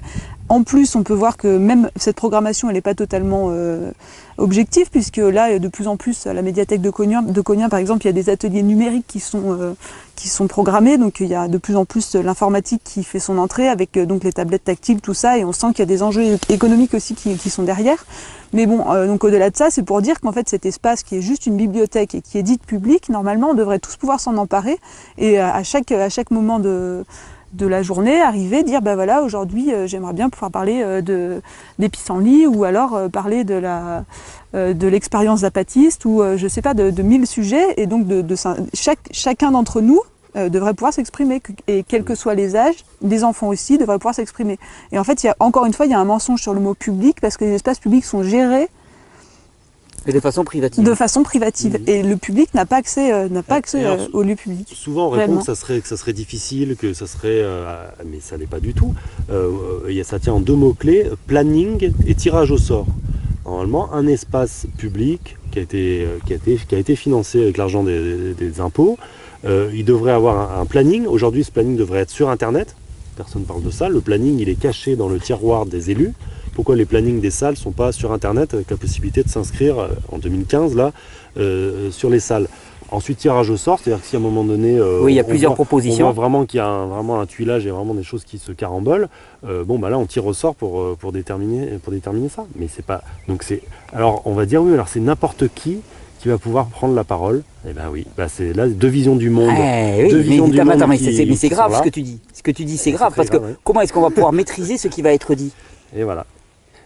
En plus on peut voir que même cette programmation elle n'est pas totalement objective puisque là de plus en plus à la médiathèque de Cognin par exemple il y a des ateliers numériques qui sont programmés, donc il y a de plus en plus l'informatique qui fait son entrée avec donc les tablettes tactiles, tout ça, et on sent qu'il y a des enjeux économiques aussi qui sont derrière. Mais bon, donc au-delà de ça, c'est pour dire qu'en fait cet espace qui est juste une bibliothèque et qui est dite publique, normalement on devrait tous pouvoir s'en emparer et à chaque moment de la journée, arriver, dire bah voilà, aujourd'hui j'aimerais bien pouvoir parler des pissenlits ou alors parler de l'expérience zapatiste ou je sais pas, de 1000 sujets, et donc chacun d'entre nous devrait pouvoir s'exprimer, et quels que soient les âges, des enfants aussi devraient pouvoir s'exprimer. Et en fait, encore une fois, il y a un mensonge sur le mot public, parce que les espaces publics sont gérés et de façon privative. Et le public n'a pas accès, aux lieux publics. Souvent on répond que ça serait difficile, que ça serait, mais ça n'est pas du tout. Ça tient en deux mots-clés, planning et tirage au sort. Normalement, un espace public qui a été financé avec l'argent des impôts, il devrait avoir un planning. Aujourd'hui, ce planning devrait être sur Internet. Personne ne parle de ça. Le planning, il est caché dans le tiroir des élus. Pourquoi les plannings des salles ne sont pas sur Internet avec la possibilité de s'inscrire en 2015 là, sur les salles. Ensuite, tirage au sort, c'est-à-dire que si à un moment donné, il y a plusieurs propositions. On voit vraiment qu'il y a vraiment un tuilage et vraiment des choses qui se carambolent. Là, on tire au sort pour déterminer ça. Mais c'est pas. Donc alors, on va dire oui, alors c'est n'importe qui va pouvoir prendre la parole. Eh ben oui, c'est là deux visions du monde. Mais c'est grave ce que tu dis. Ce que tu dis, c'est grave parce que comment est-ce qu'on va pouvoir maîtriser ce qui va être dit? Et voilà.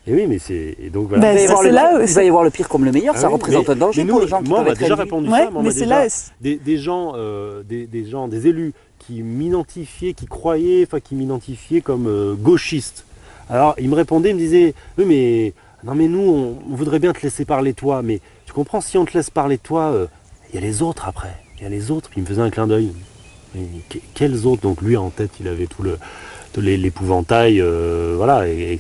Et oui, mais c'est. Et donc voilà. Il va y avoir le pire comme le meilleur, ça représente un danger pour les gens qui peuvent être. Moi, on m'a déjà répondu ça. Moi, des gens, des élus qui m'identifiaient, qui m'identifiaient comme gauchiste. Alors, ils me répondaient, ils me disaient oui, mais non, mais nous, on voudrait bien te laisser parler toi, mais tu comprends, si on te laisse parler toi, il y a les autres après. Il y a les autres. Puis il me faisait un clin d'œil. Mais quels autres? Donc lui, en tête, il avait tout l'épouvantail,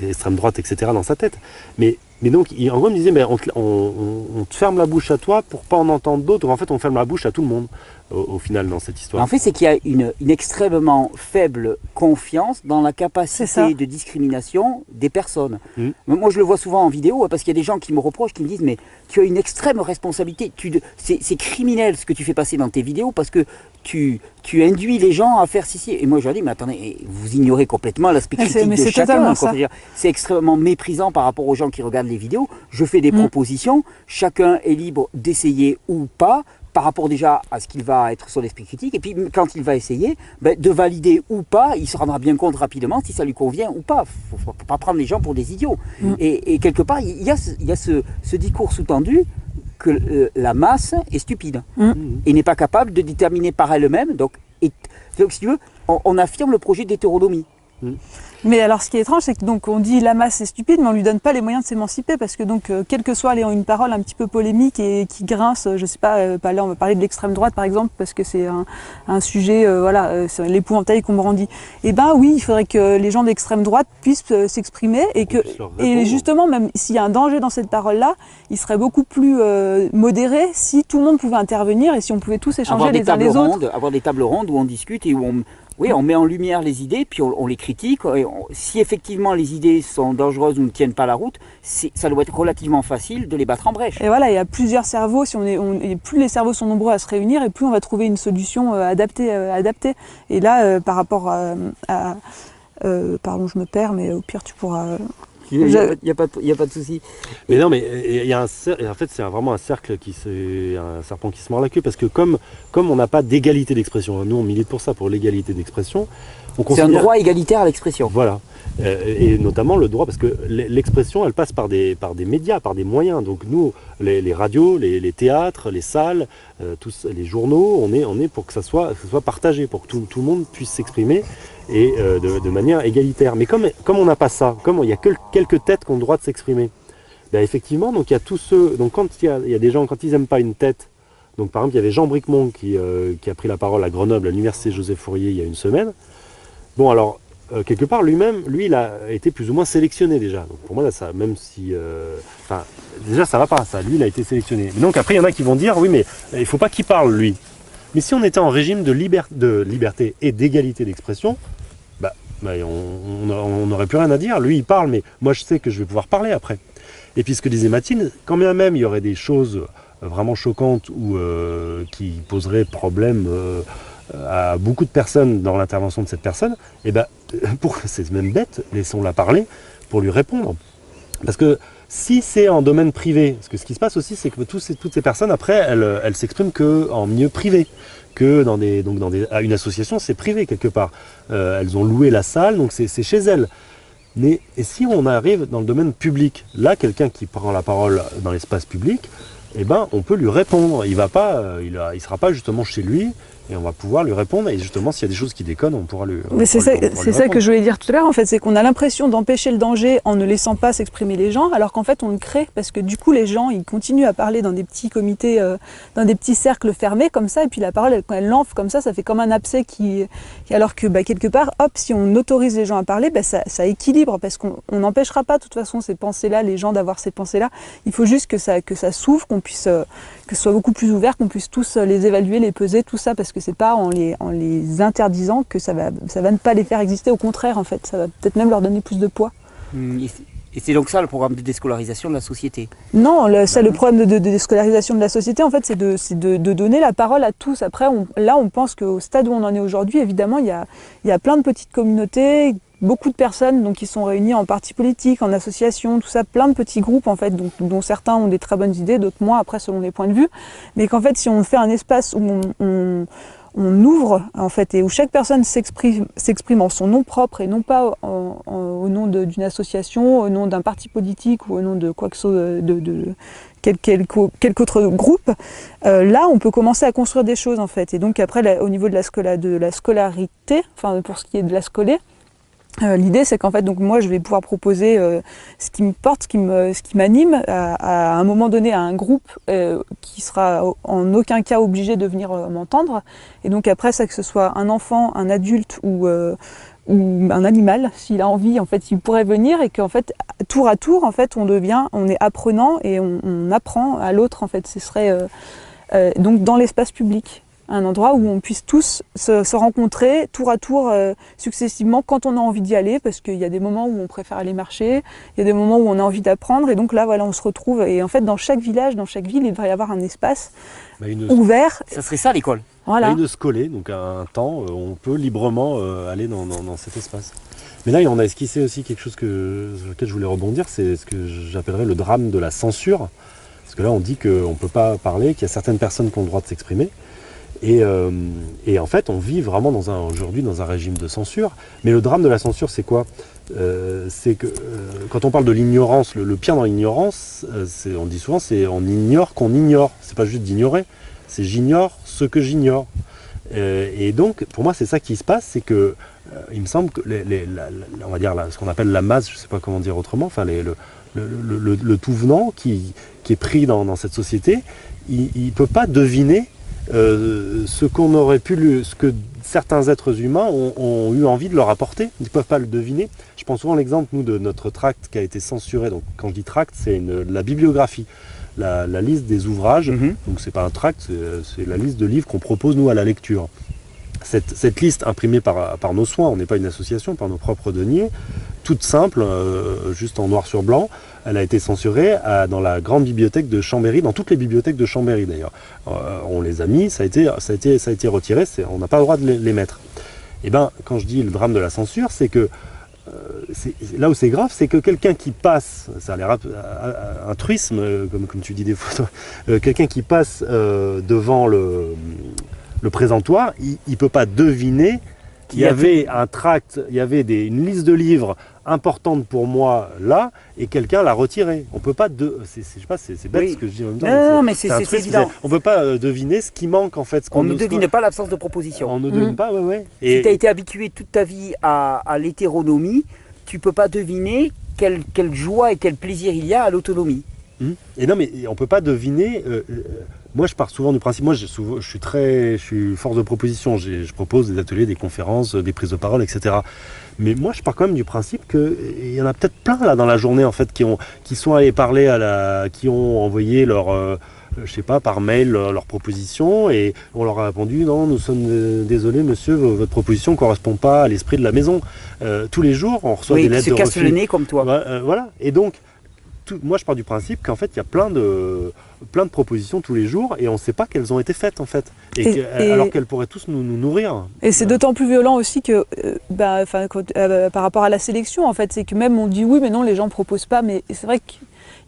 extrême droite, etc. dans sa tête. Mais donc, en gros, il me disait, on te ferme la bouche à toi pour pas en entendre d'autres. En fait, on ferme la bouche à tout le monde, au final, dans cette histoire. En fait, c'est qu'il y a une extrêmement faible confiance dans la capacité de discrimination des personnes. Moi, je le vois souvent en vidéo, parce qu'il y a des gens qui me reprochent, qui me disent, mais tu as une extrême responsabilité. C'est criminel ce que tu fais passer dans tes vidéos, parce que tu induis les gens à faire ceci. Et moi, je leur dis, mais attendez, vous ignorez complètement l'aspect critique de chacun. C'est extrêmement méprisant par rapport aux gens qui regardent les vidéos. Je fais des propositions, chacun est libre d'essayer ou pas. par rapport déjà à ce qu'il va être son esprit critique, et puis quand il va essayer de valider ou pas, il se rendra bien compte rapidement si ça lui convient ou pas. Il ne faut pas prendre les gens pour des idiots. Et quelque part, il y a ce discours sous-tendu que la masse est stupide et n'est pas capable de déterminer par elle-même. Donc si tu veux, on affirme le projet d'hétéronomie. Mais alors ce qui est étrange, c'est que donc on dit la masse est stupide, mais on lui donne pas les moyens de s'émanciper, parce que donc quelle que soit une parole un petit peu polémique et qui grince, je sais pas, là on va parler de l'extrême droite par exemple, parce que c'est un sujet, c'est l'épouvantail qu'on brandit. Et ben oui, il faudrait que les gens d'extrême droite puissent s'exprimer et justement même s'il y a un danger dans cette parole-là, il serait beaucoup plus modéré si tout le monde pouvait intervenir et si on pouvait tous échanger les uns les autres. Avoir des tables rondes où on discute et où on met en lumière les idées, puis on les critique. Si effectivement les idées sont dangereuses ou ne tiennent pas la route, ça doit être relativement facile de les battre en brèche. Et voilà, il y a plusieurs cerveaux. Et plus les cerveaux sont nombreux à se réunir, et plus on va trouver une solution adaptée. Et là, par rapport pardon, je me perds, mais au pire, tu pourras... Il n'y a pas de souci. Mais non, mais il y a en fait, c'est vraiment un cercle un serpent qui se mord la queue, parce que comme on n'a pas d'égalité d'expression, nous on milite pour ça, pour l'égalité d'expression. C'est un droit égalitaire à l'expression. Voilà. Et notamment le droit, parce que l'expression, elle passe par des médias, par des moyens. Donc nous, les radios, les théâtres, les salles, tous les journaux, on est pour que ça soit partagé, pour que tout le monde puisse s'exprimer et de manière égalitaire. Mais comme on n'a pas ça, comme il n'y a que quelques têtes qui ont le droit de s'exprimer, ben effectivement, donc il y a tous ceux. Donc quand il y a des gens, quand ils n'aiment pas une tête, donc par exemple il y avait Jean Bricmont qui a pris la parole à Grenoble, à l'université Joseph Fourier, il y a une semaine. Bon alors. Quelque part, lui, il a été plus ou moins sélectionné déjà. Donc pour moi, là, ça, même si... déjà, ça va pas, ça. Lui, il a été sélectionné. Mais donc après, il y en a qui vont dire, oui, mais il faut pas qu'il parle, lui. Mais si on était en régime de liberté et d'égalité d'expression, on n'aurait plus rien à dire. Lui, il parle, mais moi, je sais que je vais pouvoir parler après. Et puis, ce que disait Mathilde, quand bien même il y aurait des choses vraiment choquantes ou qui poseraient problème... à beaucoup de personnes dans l'intervention de cette personne, et c'est même bête, laissons-la parler pour lui répondre. Parce que si c'est en domaine privé, parce que ce qui se passe aussi, c'est que toutes ces personnes, après, elles s'expriment qu'en milieu privé, que à une association, c'est privé quelque part. Elles ont loué la salle, donc c'est chez elles. Et si on arrive dans le domaine public, là, quelqu'un qui prend la parole dans l'espace public, on peut lui répondre. Il sera pas justement chez lui, et on va pouvoir lui répondre. Et justement, s'il y a des choses qui déconnent, on pourra lui répondre. Mais c'est ça que je voulais dire tout à l'heure, en fait, c'est qu'on a l'impression d'empêcher le danger en ne laissant pas s'exprimer les gens, alors qu'en fait, on le crée, parce que du coup, les gens, ils continuent à parler dans des petits comités, dans des petits cercles fermés, comme ça, et puis la parole, quand elle l'enfle comme ça fait comme un abcès alors que, quelque part, hop, si on autorise les gens à parler, ça équilibre, parce qu'on n'empêchera pas, de toute façon, ces pensées-là, les gens d'avoir ces pensées-là. Il faut juste que ça s'ouvre, que ce soit beaucoup plus ouvert, qu'on puisse tous les évaluer, les peser, tout ça, parce que c'est pas en les interdisant que ça va ne pas les faire exister. Au contraire, en fait, ça va peut-être même leur donner plus de poids. Et c'est donc ça le programme de déscolarisation de la société? Non, le problème de déscolarisation de la société, en fait, c'est de donner la parole à tous. Après, on pense qu'au stade où on en est aujourd'hui, évidemment, il y a plein de petites communautés, beaucoup de personnes donc, qui sont réunies en partis politiques, en associations, tout ça, plein de petits groupes en fait, dont certains ont des très bonnes idées, d'autres moins, après selon les points de vue. Mais qu'en fait, si on fait un espace où on ouvre en fait et où chaque personne s'exprime en son nom propre et non pas au nom d'une association, au nom d'un parti politique ou au nom de quoi que ce soit de quelque autre groupe, là on peut commencer à construire des choses en fait. Et donc après au niveau de la scolarité, enfin pour ce qui est de la scolée, l'idée c'est qu'en fait donc moi je vais pouvoir proposer ce qui me porte, ce qui m'anime à un moment donné à un groupe qui sera en aucun cas obligé de venir m'entendre, et donc après ça, que ce soit un enfant, un adulte ou un animal, s'il a envie en fait il pourrait venir, et qu'en fait tour à tour en fait on est apprenant et on apprend à l'autre en fait. Ce serait donc dans l'espace public, un endroit où on puisse tous se rencontrer tour à tour successivement quand on a envie d'y aller, parce qu'il y a des moments où on préfère aller marcher, il y a des moments où on a envie d'apprendre, et donc là voilà on se retrouve, et en fait dans chaque village, dans chaque ville il devrait y avoir un espace ouvert. Ça serait ça l'école. Voilà. Une scolée, donc un temps où on peut librement aller dans cet espace. Mais là on a esquissé aussi quelque chose sur lequel je voulais rebondir, c'est ce que j'appellerais le drame de la censure. Parce Parce que là, on dit qu'on ne peut pas parler, qu'il y a certaines personnes qui ont le droit de s'exprimer. Et en fait, on vit vraiment aujourd'hui dans un régime de censure. Mais le drame de la censure, c'est quoi ? C'est que quand on parle de l'ignorance, le pire dans l'ignorance, on dit souvent, c'est on ignore qu'on ignore. C'est pas juste d'ignorer, c'est j'ignore ce que j'ignore. Et donc, pour moi, c'est ça qui se passe, c'est que il me semble que on va dire ce qu'on appelle la masse, je ne sais pas comment dire autrement, enfin le tout venant qui est pris dans cette société, il ne peut pas deviner ce qu'on aurait pu, ce que certains êtres humains ont eu envie de leur apporter. Ils ne peuvent pas le deviner. Je prends souvent l'exemple, nous, de notre tract qui a été censuré. Donc, quand je dis tract, c'est la bibliographie, la liste des ouvrages. Donc, c'est pas un tract, c'est la liste de livres qu'on propose, nous, à la lecture. Cette liste imprimée par nos soins, on n'est pas une association, par nos propres deniers, toute simple, juste en noir sur blanc, elle a été censurée dans la grande bibliothèque de Chambéry, dans toutes les bibliothèques de Chambéry d'ailleurs. On les a mis, ça a été retiré, on n'a pas le droit de les mettre. Et bien, quand je dis le drame de la censure, c'est que là où c'est grave, c'est que quelqu'un qui passe, ça a l'air un truisme, comme tu dis des fois, quelqu'un qui passe devant le présentoir, il ne peut pas deviner qu'il y avait un tract, il y avait une liste de livres importante pour moi là, et quelqu'un l'a retiré. On peut pas je sais pas, c'est bête ce que je dis en même temps. Non, mais c'est évident. On peut pas deviner ce qui manque en fait. On ne devine pas l'absence de proposition. On ne devine pas, ouais. Si tu as été habitué toute ta vie à l'hétéronomie, tu peux pas deviner quelle joie et quel plaisir il y a à l'autonomie. Et non, mais on peut pas deviner. Moi, je pars souvent du principe. Moi, je suis force de proposition. Je propose des ateliers, des conférences, des prises de parole, etc. Mais moi, je pars quand même du principe qu'il y en a peut-être plein là dans la journée en fait qui sont allés parler qui ont envoyé leur je sais pas, par mail leurs propositions et on leur a répondu non, nous sommes désolés monsieur, votre proposition ne correspond pas à l'esprit de la maison. Tous les jours, on reçoit des lettres de refus. Oui, se casse le nez comme toi. Voilà. Et donc, moi, je pars du principe qu'en fait, il y a plein de propositions tous les jours et on ne sait pas qu'elles ont été faites en fait. Alors qu'elles pourraient tous nous nourrir. Et c'est d'autant plus violent aussi que par rapport à la sélection en fait, c'est que même on dit oui mais non les gens ne proposent pas, mais c'est vrai qu'il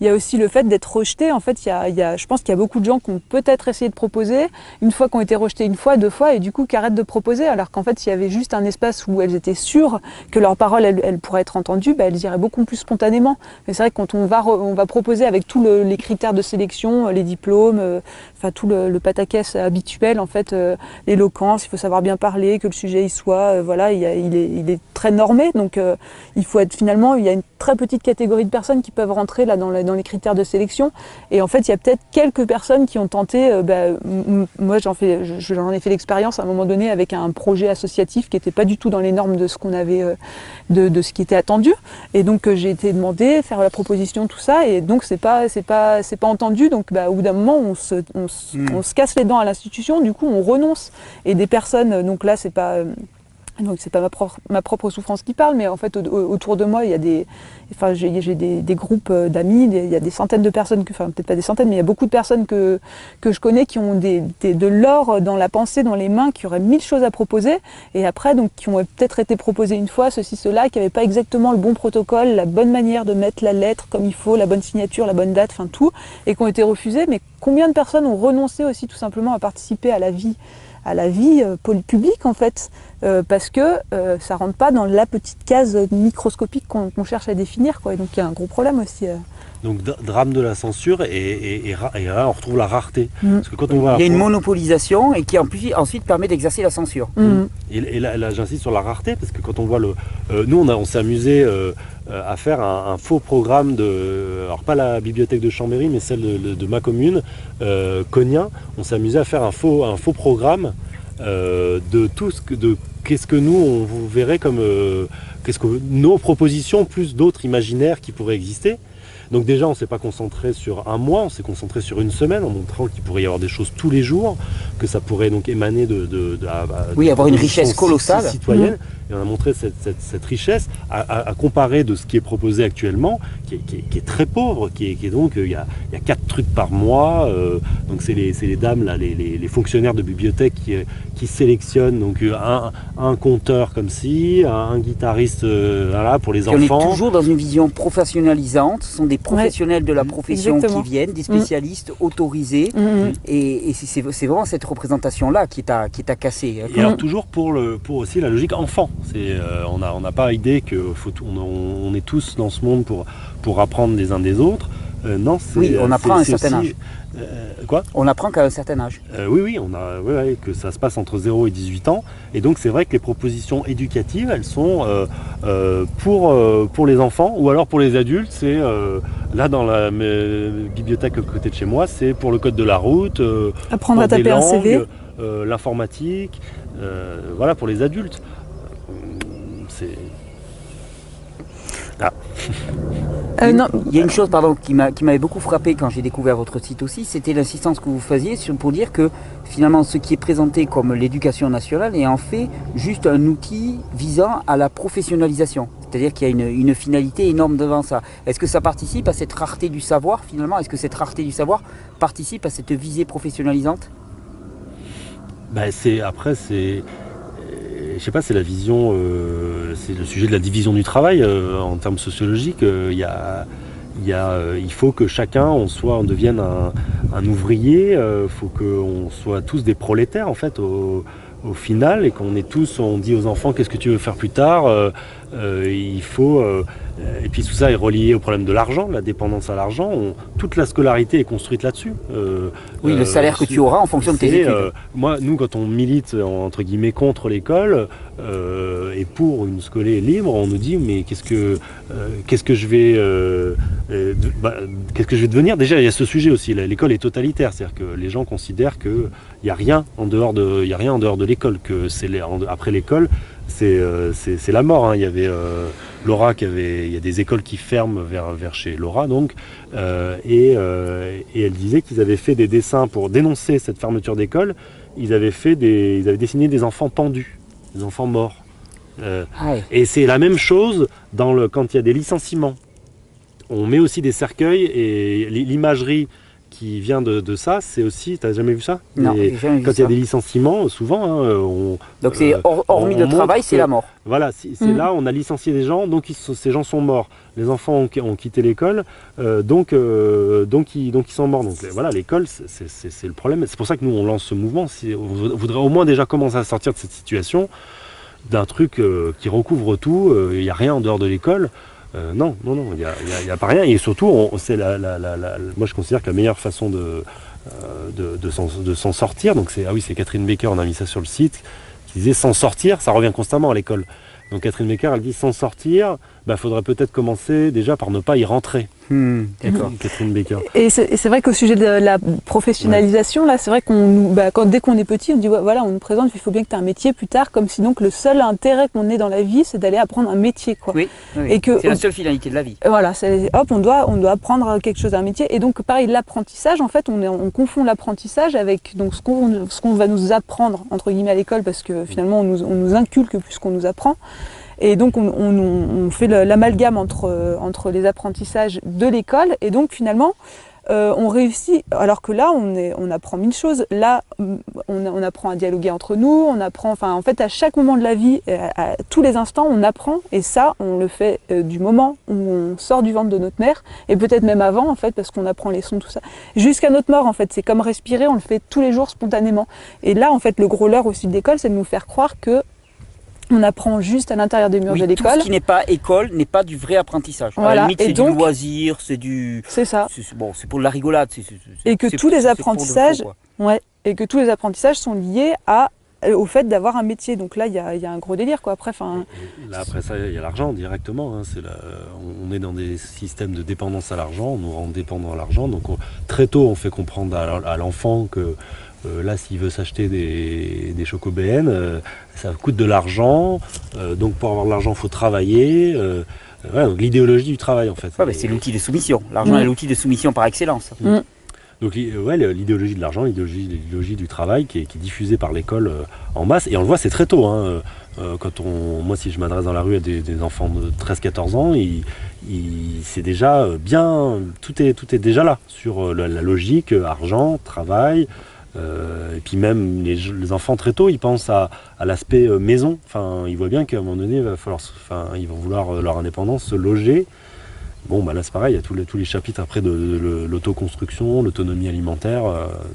y a aussi le fait d'être rejeté. En fait, je pense qu'il y a beaucoup de gens qui ont peut-être essayé de proposer, une fois qui ont été rejetés une fois, deux fois, et du coup qui arrêtent de proposer, alors qu'en fait, s'il y avait juste un espace où elles étaient sûres que leur parole, elle pourrait être entendue, elles iraient beaucoup plus spontanément. Mais c'est vrai que quand on va proposer avec tous les critères de sélection, les diplômes, tout le pataquès habituel, en fait, l'éloquence, il faut savoir bien parler, que le sujet y soit, il est très normé, donc il faut être finalement, il y a une très petite catégorie de personnes qui peuvent rentrer là dans les critères de sélection, et en fait il y a peut-être quelques personnes qui ont tenté, moi j'en ai fait l'expérience à un moment donné avec un projet associatif qui n'était pas du tout dans les normes de ce qu'on avait, de ce qui était attendu, et donc j'ai été demandé faire la proposition, tout ça, et donc c'est pas entendu, donc au bout d'un moment on se casse les dents à l'institution, du coup on renonce, et des personnes, donc là c'est pas ma propre souffrance qui parle, mais en fait autour de moi j'ai des groupes d'amis, il y a des centaines de personnes, peut-être pas des centaines, mais il y a beaucoup de personnes que je connais qui ont de l'or dans la pensée, dans les mains, qui auraient 1000 choses à proposer, et après donc qui ont peut-être été proposées une fois, ceci, cela, qui n'avaient pas exactement le bon protocole, la bonne manière de mettre la lettre comme il faut, la bonne signature, la bonne date, tout, et qui ont été refusées. Mais combien de personnes ont renoncé aussi tout simplement à participer à la vie publique en fait, parce que ça rentre pas dans la petite case microscopique qu'on cherche à définir, quoi. Et donc il y a un gros problème aussi. Donc drame de la censure et là on retrouve la rareté. Parce que quand on voit il y a une monopolisation et qui ensuite permet d'exercer la censure. Et là j'insiste sur la rareté parce que quand on voit nous on s'est amusé à faire un faux programme alors pas la bibliothèque de Chambéry mais celle de ma commune, Cognin. On s'est amusé à faire un faux programme de tout qu'est-ce que nous on vous verrait comme qu'est-ce que nos propositions plus d'autres imaginaires qui pourraient exister. Donc déjà on ne s'est pas concentré sur un mois, on s'est concentré sur une semaine en montrant qu'il pourrait y avoir des choses tous les jours, que ça pourrait donc émaner avoir une richesse colossale citoyenne. et on a montré cette richesse à comparer de ce qui est proposé actuellement, qui est très pauvre, qui est donc il y a 4 trucs par mois, donc c'est les dames là, les fonctionnaires de bibliothèque qui sélectionnent donc un conteur comme ci, un guitariste voilà, pour les enfants. On est toujours dans une vision professionnalisante, ce sont des professionnels de la profession Exactement. qui viennent, des spécialistes autorisés, et c'est vraiment cette représentation-là qui est à casser. Et alors toujours pour aussi la logique enfant. On n'a pas idée qu'on est tous dans ce monde pour apprendre les uns des autres. Non, on apprend à un certain âge. Quoi ? On apprend qu'à un certain âge. Oui, que ça se passe entre 0 et 18 ans. Et donc c'est vrai que les propositions éducatives, elles sont pour les enfants ou alors pour les adultes. C'est là dans la bibliothèque à côté de chez moi, c'est pour le code de la route, apprendre à taper un CV, l'informatique, voilà pour les adultes. non. Il y a une chose qui m'avait beaucoup frappé quand j'ai découvert votre site aussi, c'était l'insistance que vous faisiez pour dire que finalement ce qui est présenté comme l'éducation nationale est en fait juste un outil visant à la professionnalisation. C'est-à-dire qu'il y a une finalité énorme devant ça. Est-ce que ça participe à cette rareté du savoir finalement ? Est-ce que cette rareté du savoir participe à cette visée professionnalisante ? Je sais pas, c'est la vision, c'est le sujet de la division du travail en termes sociologiques. Il faut que chacun, on devienne un ouvrier. Il faut qu'on soit tous des prolétaires en fait au final, et on dit aux enfants qu'est-ce que tu veux faire plus tard. Il faut et puis tout ça est relié au problème de l'argent, de la dépendance à l'argent. Toute la scolarité est construite là-dessus. Le salaire que tu auras en fonction de tes études. Nous, quand on milite entre guillemets contre l'école et pour une scolée libre, on nous dit mais qu'est-ce que je vais devenir ? Déjà, il y a ce sujet aussi. L'école est totalitaire, c'est-à-dire que les gens considèrent qu'il n'y a rien en dehors de l'école, que après l'école. C'est la mort. Hein. Il y avait Laura il y a des écoles qui ferment vers chez Laura donc et elle disait qu'ils avaient fait des dessins pour dénoncer cette fermeture d'école. Ils avaient dessiné des enfants pendus, des enfants morts. Et c'est la même chose quand il y a des licenciements. On met aussi des cercueils et l'imagerie qui vient de ça, c'est aussi, t'as jamais vu ça ? Non, j'ai jamais vu quand ça. il y a des licenciements, souvent, donc c'est hormis le travail, c'est la mort. Voilà, c'est là, on a licencié des gens, donc ces gens sont morts. Les enfants ont quitté l'école, donc ils sont morts. Donc voilà, l'école, c'est le problème. C'est pour ça que nous, on lance ce mouvement. On voudrait au moins déjà commencer à sortir de cette situation, d'un truc qui recouvre tout. Il n'y a rien en dehors de l'école. Non, il n'y a pas rien. Et surtout, moi je considère que la meilleure façon de s'en sortir, donc c'est Catherine Baker, on a mis ça sur le site, qui disait s'en sortir, ça revient constamment à l'école. Donc Catherine Baker, elle dit s'en sortir, faudrait peut-être commencer déjà par ne pas y rentrer. D'accord. Catherine Baker. Et c'est vrai qu'au sujet de la professionnalisation, là, c'est vrai dès qu'on est petit, on dit voilà, on nous présente, il faut bien que tu aies un métier plus tard, comme si donc le seul intérêt qu'on ait dans la vie, c'est d'aller apprendre un métier, quoi. Oui. Et que c'est la seule finalité de la vie. Voilà, on doit apprendre quelque chose, un métier. Et donc pareil, l'apprentissage, en fait, on confond l'apprentissage avec donc ce qu'on va nous apprendre entre guillemets à l'école, parce que finalement on nous inculque plus qu'on nous apprend. Et donc on fait l'amalgame entre les apprentissages de l'école, et donc finalement on réussit, alors que là on apprend mille choses. Là on apprend à dialoguer entre nous, on apprend, en fait à chaque moment de la vie, à tous les instants on apprend, et ça on le fait du moment où on sort du ventre de notre mère, et peut-être même avant en fait, parce qu'on apprend les sons, tout ça, jusqu'à notre mort en fait. C'est comme respirer, on le fait tous les jours spontanément. Et là en fait le gros leurre aussi de l'école, c'est de nous faire croire que on apprend juste à l'intérieur des murs de l'école. Tout ce qui n'est pas école n'est pas du vrai apprentissage. Voilà. À la limite, Et c'est donc, du loisir, c'est du. C'est ça. C'est pour de la rigolade. Et que tous les apprentissages, et que tous les apprentissages sont liés au fait d'avoir un métier. Donc là, il y a un gros délire, quoi. Après ça, il y a l'argent directement. Hein. On est dans des systèmes de dépendance à l'argent. On nous rend dépendants à l'argent. Donc très tôt, on fait comprendre à l'enfant que là, s'il veut s'acheter des chocobéennes, ça coûte de l'argent. Donc pour avoir de l'argent, il faut travailler. Donc l'idéologie du travail, en fait. C'est l'outil de soumission. L'argent est l'outil de soumission par excellence. Donc ouais, l'idéologie de l'argent, l'idéologie du travail qui est diffusée par l'école en masse, et on le voit, c'est très tôt. Hein. Moi, si je m'adresse dans la rue à des enfants de 13-14 ans, c'est déjà bien, tout est déjà là sur la logique argent, travail. Et puis même les enfants très tôt, ils pensent à l'aspect maison. Enfin, ils voient bien qu'à un moment donné, ils vont vouloir leur indépendance, se loger. Bon, bah là c'est pareil, il y a tous les chapitres après de l'autoconstruction, l'autonomie alimentaire.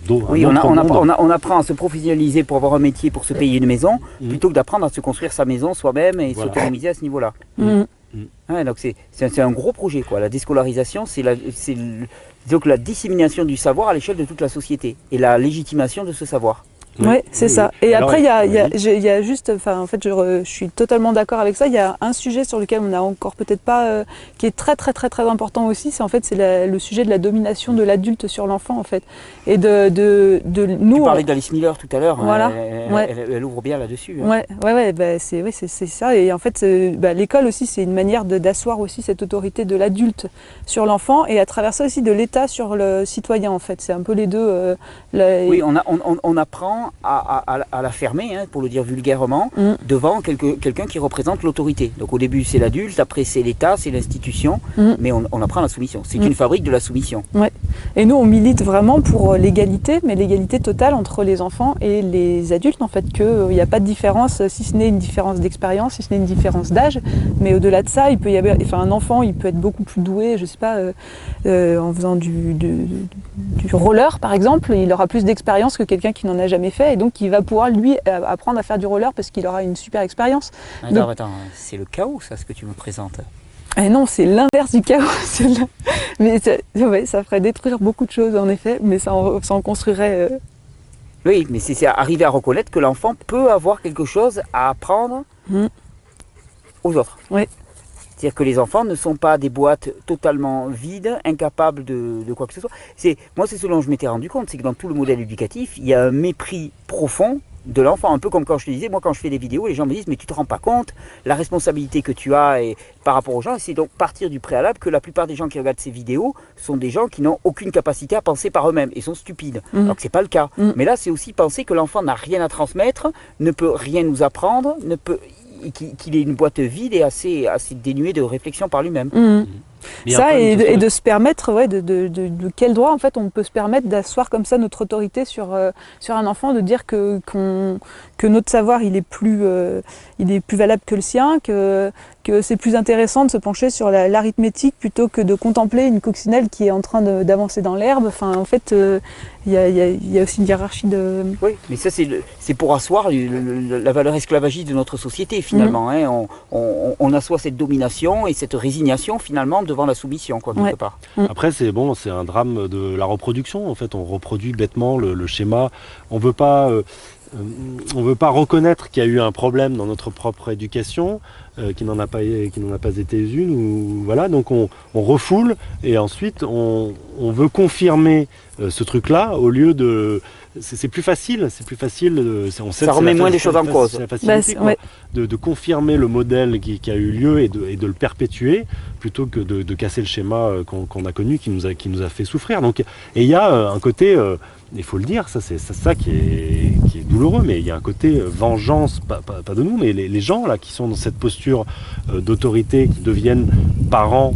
Oui, on apprend à se professionnaliser pour avoir un métier, pour se payer une maison, plutôt que d'apprendre à se construire sa maison soi-même et s'autonomiser à ce niveau-là. Ouais, donc c'est un gros projet, quoi. La déscolarisation, disons que la dissémination du savoir à l'échelle de toute la société et la légitimation de ce savoir. Oui, c'est ça. Et alors, après, il y a juste, en fait, je suis totalement d'accord avec ça. Il y a un sujet sur lequel on n'a encore peut-être pas, qui est très très très très important aussi. C'est le sujet de la domination de l'adulte sur l'enfant, en fait. Et de nous. Tu parlais d'Alice Miller tout à l'heure. Voilà. Elle ouvre bien là-dessus. Hein. C'est ça. Et en fait, l'école aussi, c'est une manière d'asseoir aussi cette autorité de l'adulte sur l'enfant et à travers ça aussi de l'État sur le citoyen. En fait, c'est un peu les deux. Oui, on apprend à la fermer, hein, pour le dire vulgairement, devant quelqu'un qui représente l'autorité. Donc au début c'est l'adulte, après c'est l'État, c'est l'institution, mais on apprend la soumission. C'est une fabrique de la soumission. Ouais. Et nous on milite vraiment pour l'égalité, mais l'égalité totale entre les enfants et les adultes, en fait, qu'il n'y a pas de différence, si ce n'est une différence d'expérience, si ce n'est une différence d'âge, mais au-delà de ça, il peut y avoir, un enfant il peut être beaucoup plus doué, je sais pas, en faisant du roller par exemple, il aura plus d'expérience que quelqu'un qui n'en a jamais fait, et donc il va pouvoir lui apprendre à faire du roller parce qu'il aura une super expérience. Attends, c'est le chaos ça, ce que tu me présentes. Non, c'est l'inverse du chaos. Mais ça ferait détruire beaucoup de choses en effet, mais ça en construirait. Oui, mais c'est arriver à reconnaître que l'enfant peut avoir quelque chose à apprendre aux autres. Oui. C'est-à-dire que les enfants ne sont pas des boîtes totalement vides, incapables de quoi que ce soit. Moi, c'est ce dont je m'étais rendu compte, c'est que dans tout le modèle éducatif, il y a un mépris profond de l'enfant. Un peu comme quand je te disais, moi quand je fais des vidéos, les gens me disent mais tu te rends pas compte, la responsabilité que tu as par rapport aux gens, c'est donc partir du préalable que la plupart des gens qui regardent ces vidéos sont des gens qui n'ont aucune capacité à penser par eux-mêmes et sont stupides. Alors que c'est pas le cas. Mais là, c'est aussi penser que l'enfant n'a rien à transmettre, ne peut rien nous apprendre, qu'il ait une boîte vide et assez dénuée de réflexion par lui-même. Ça, et de se permettre, de quel droit en fait on peut se permettre d'asseoir comme ça notre autorité sur un enfant, de dire que notre savoir il est plus valable que le sien, que c'est plus intéressant de se pencher sur l'arithmétique plutôt que de contempler une coccinelle qui est en train d'avancer dans l'herbe. Enfin, en fait, il y a aussi une hiérarchie de... Oui, mais ça c'est pour asseoir la valeur esclavagiste de notre société finalement. Hein. On assoit cette domination et cette résignation finalement devant la soumission, quoi, quelque part. Après, c'est un drame de la reproduction. En fait, on reproduit bêtement le schéma. On veut pas reconnaître qu'il y a eu un problème dans notre propre éducation, qui n'en a pas été une, ou voilà. Donc on refoule et ensuite on veut confirmer ce truc-là au lieu de. C'est plus facile. On sait ça remet moins les choses en cause. C'est la facilité, de confirmer le modèle qui a eu lieu et de le perpétuer plutôt que de casser le schéma qu'on a connu, qui nous a fait souffrir. Donc, et il y a un côté, il faut le dire, c'est ça qui est douloureux, mais il y a un côté vengeance, pas de nous, mais les gens là qui sont dans cette posture d'autorité, qui deviennent parents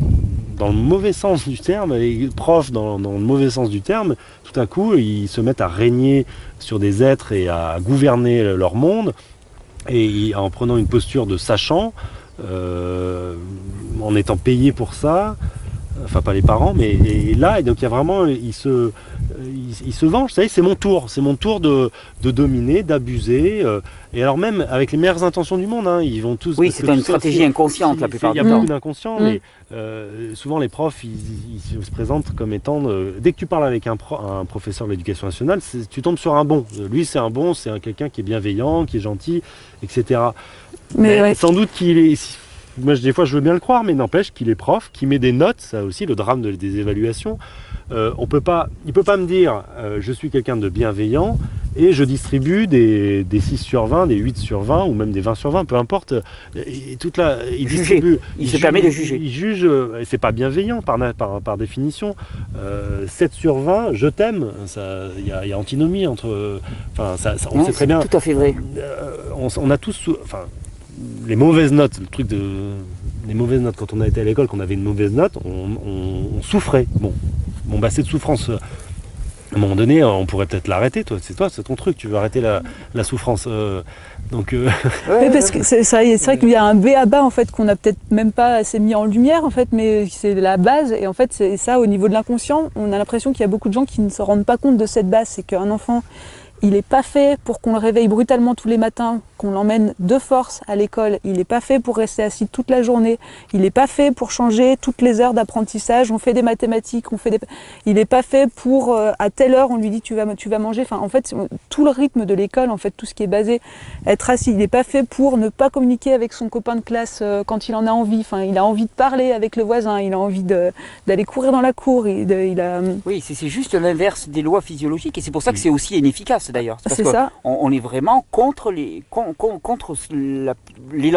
dans le mauvais sens du terme, et profs dans le mauvais sens du terme, tout à coup ils se mettent à régner sur des êtres et à gouverner leur monde, et en prenant une posture de sachant, en étant payés pour ça, enfin pas les parents, mais et donc il y a vraiment, ils se vengent. Vous savez, c'est mon tour de dominer, d'abuser, et alors même avec les meilleures intentions du monde, hein, ils vont tous. Oui, c'est une stratégie inconsciente la plupart du temps. Il y a beaucoup d'inconscients, mais souvent les profs ils se présentent comme étant, dès que tu parles avec un professeur de l'éducation nationale, tu tombes sur un bon. Lui c'est un bon, c'est quelqu'un qui est bienveillant, qui est gentil, etc. Mais sans doute qu'il est. Moi, des fois, je veux bien le croire, mais n'empêche qu'il est prof, qu'il met des notes, ça aussi, le drame des évaluations. Il peut pas me dire je suis quelqu'un de bienveillant et je distribue des 6 sur 20, des 8 sur 20 ou même des 20 sur 20, peu importe. Et toute la, il distribue, il se permet de juger. Il juge, et c'est pas bienveillant par définition. 7 sur 20, je t'aime, il y a antinomie entre... on sait très bien. Tout à fait vrai. On a tous... les mauvaises notes, les mauvaises notes, quand on a été à l'école, qu'on avait une mauvaise note, on souffrait. Bon, cette souffrance, à un moment donné, on pourrait peut-être l'arrêter. C'est ton truc, tu veux arrêter la souffrance. Parce que c'est vrai qu'il y a un b.a.-ba en fait qu'on n'a peut-être même pas assez mis en lumière en fait, mais c'est la base. Et en fait, c'est ça, au niveau de l'inconscient, on a l'impression qu'il y a beaucoup de gens qui ne se rendent pas compte de cette base. C'est qu'un enfant, il n'est pas fait pour qu'on le réveille brutalement tous les matins, qu'on l'emmène de force à l'école. Il n'est pas fait pour rester assis toute la journée. Il n'est pas fait pour changer toutes les heures d'apprentissage. On fait des mathématiques, il n'est pas fait pour, à telle heure, on lui dit tu vas manger. Enfin, en fait, tout le rythme de l'école, en fait, tout ce qui est basé, être assis, il n'est pas fait pour ne pas communiquer avec son copain de classe quand il en a envie. Enfin, il a envie de parler avec le voisin, il a envie d'aller courir dans la cour. Oui, c'est juste l'inverse des lois physiologiques et c'est pour ça que c'est aussi inefficace d'ailleurs. C'est ça. On est vraiment contre l'élan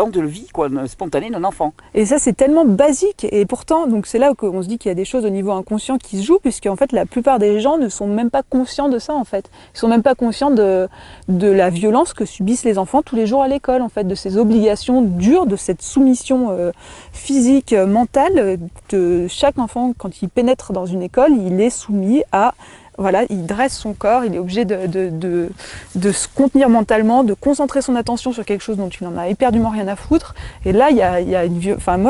de vie spontané d'un enfant. Et ça, c'est tellement basique. Et pourtant, donc c'est là qu'on se dit qu'il y a des choses au niveau inconscient qui se jouent, puisque en fait, la plupart des gens ne sont même pas conscients de ça, en fait. Ils sont même pas conscients de la violence que subissent les enfants tous les jours à l'école, en fait, de ces obligations dures, de cette soumission physique, mentale. De chaque enfant, quand il pénètre dans une école, il est soumis à... Voilà, il dresse son corps, il est obligé de se contenir mentalement, de concentrer son attention sur quelque chose dont il n'en a éperdument rien à foutre. Et là,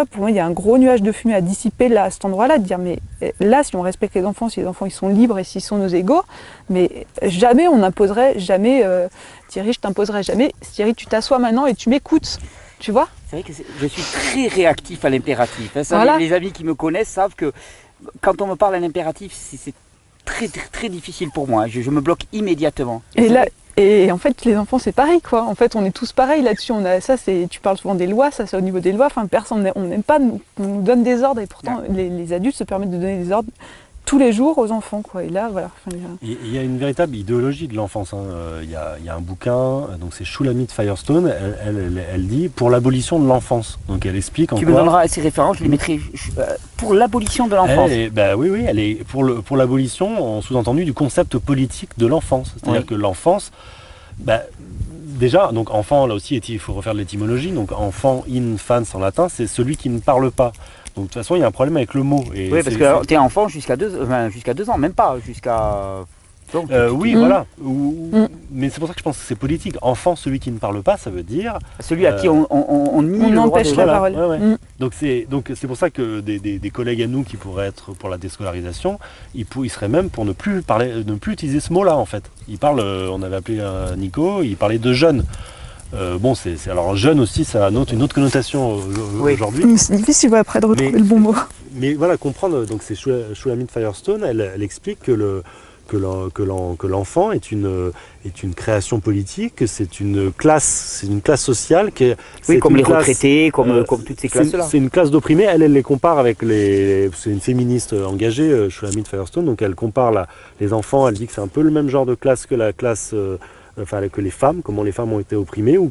pour moi, il y a un gros nuage de fumée à dissiper là, à cet endroit-là, de dire, mais là, si on respecte les enfants, si les enfants ils sont libres et s'ils sont nos égaux, mais jamais on n'imposerait, Thierry, je t'imposerai jamais, Thierry, tu t'assois maintenant et tu m'écoutes, tu vois ? C'est vrai que je suis très réactif à l'impératif. Voilà. Les amis qui me connaissent savent que quand on me parle à l'impératif, c'est très, très, très difficile pour moi. Je me bloque immédiatement. Et en fait, les enfants, c'est pareil, quoi. En fait, on est tous pareils là-dessus. Tu parles souvent des lois, ça, c'est au niveau des lois. Enfin, on n'aime pas, on nous donne des ordres et pourtant, les adultes se permettent de donner des ordres tous les jours aux enfants, quoi. Et là, voilà. Il y a une véritable idéologie de l'enfance. Il y a un bouquin, donc c'est Shulamit Firestone. Elle dit pour l'abolition de l'enfance. Donc elle explique. Tu me donneras ces références, je les mettrai pour l'abolition de l'enfance. Oui, elle est pour l'abolition, en sous-entendu du concept politique de l'enfance. C'est-à-dire que l'enfance, déjà, donc enfant, là aussi, il faut refaire de l'étymologie. Donc enfant, infans en latin, c'est celui qui ne parle pas. Donc de toute façon, il y a un problème avec le mot. Oui, parce que tu es enfant jusqu'à 2 ans, même pas, jusqu'à... Voilà. Mais c'est pour ça que je pense que c'est politique. Enfant, celui qui ne parle pas, ça veut dire... Celui à qui on nie on empêche la parole. Donc c'est pour ça que des collègues à nous qui pourraient être pour la déscolarisation, ils seraient même pour ne plus utiliser ce mot-là, en fait. On avait appelé Nico, il parlait de jeunes. Alors jeune aussi, ça a une autre connotation aujourd'hui. C'est difficile après de retrouver le bon mot. Mais voilà, comprendre, donc c'est Shulamit Firestone, elle explique que l'enfant est une création politique, que c'est une classe sociale qui est... comme les retraités, comme toutes ces classes-là. C'est une classe d'opprimés, elle les compare avec c'est une féministe engagée, Shulamit Firestone, donc elle compare les enfants, elle dit que c'est un peu le même genre de classe que la classe... que les femmes, comment les femmes ont été opprimées, ou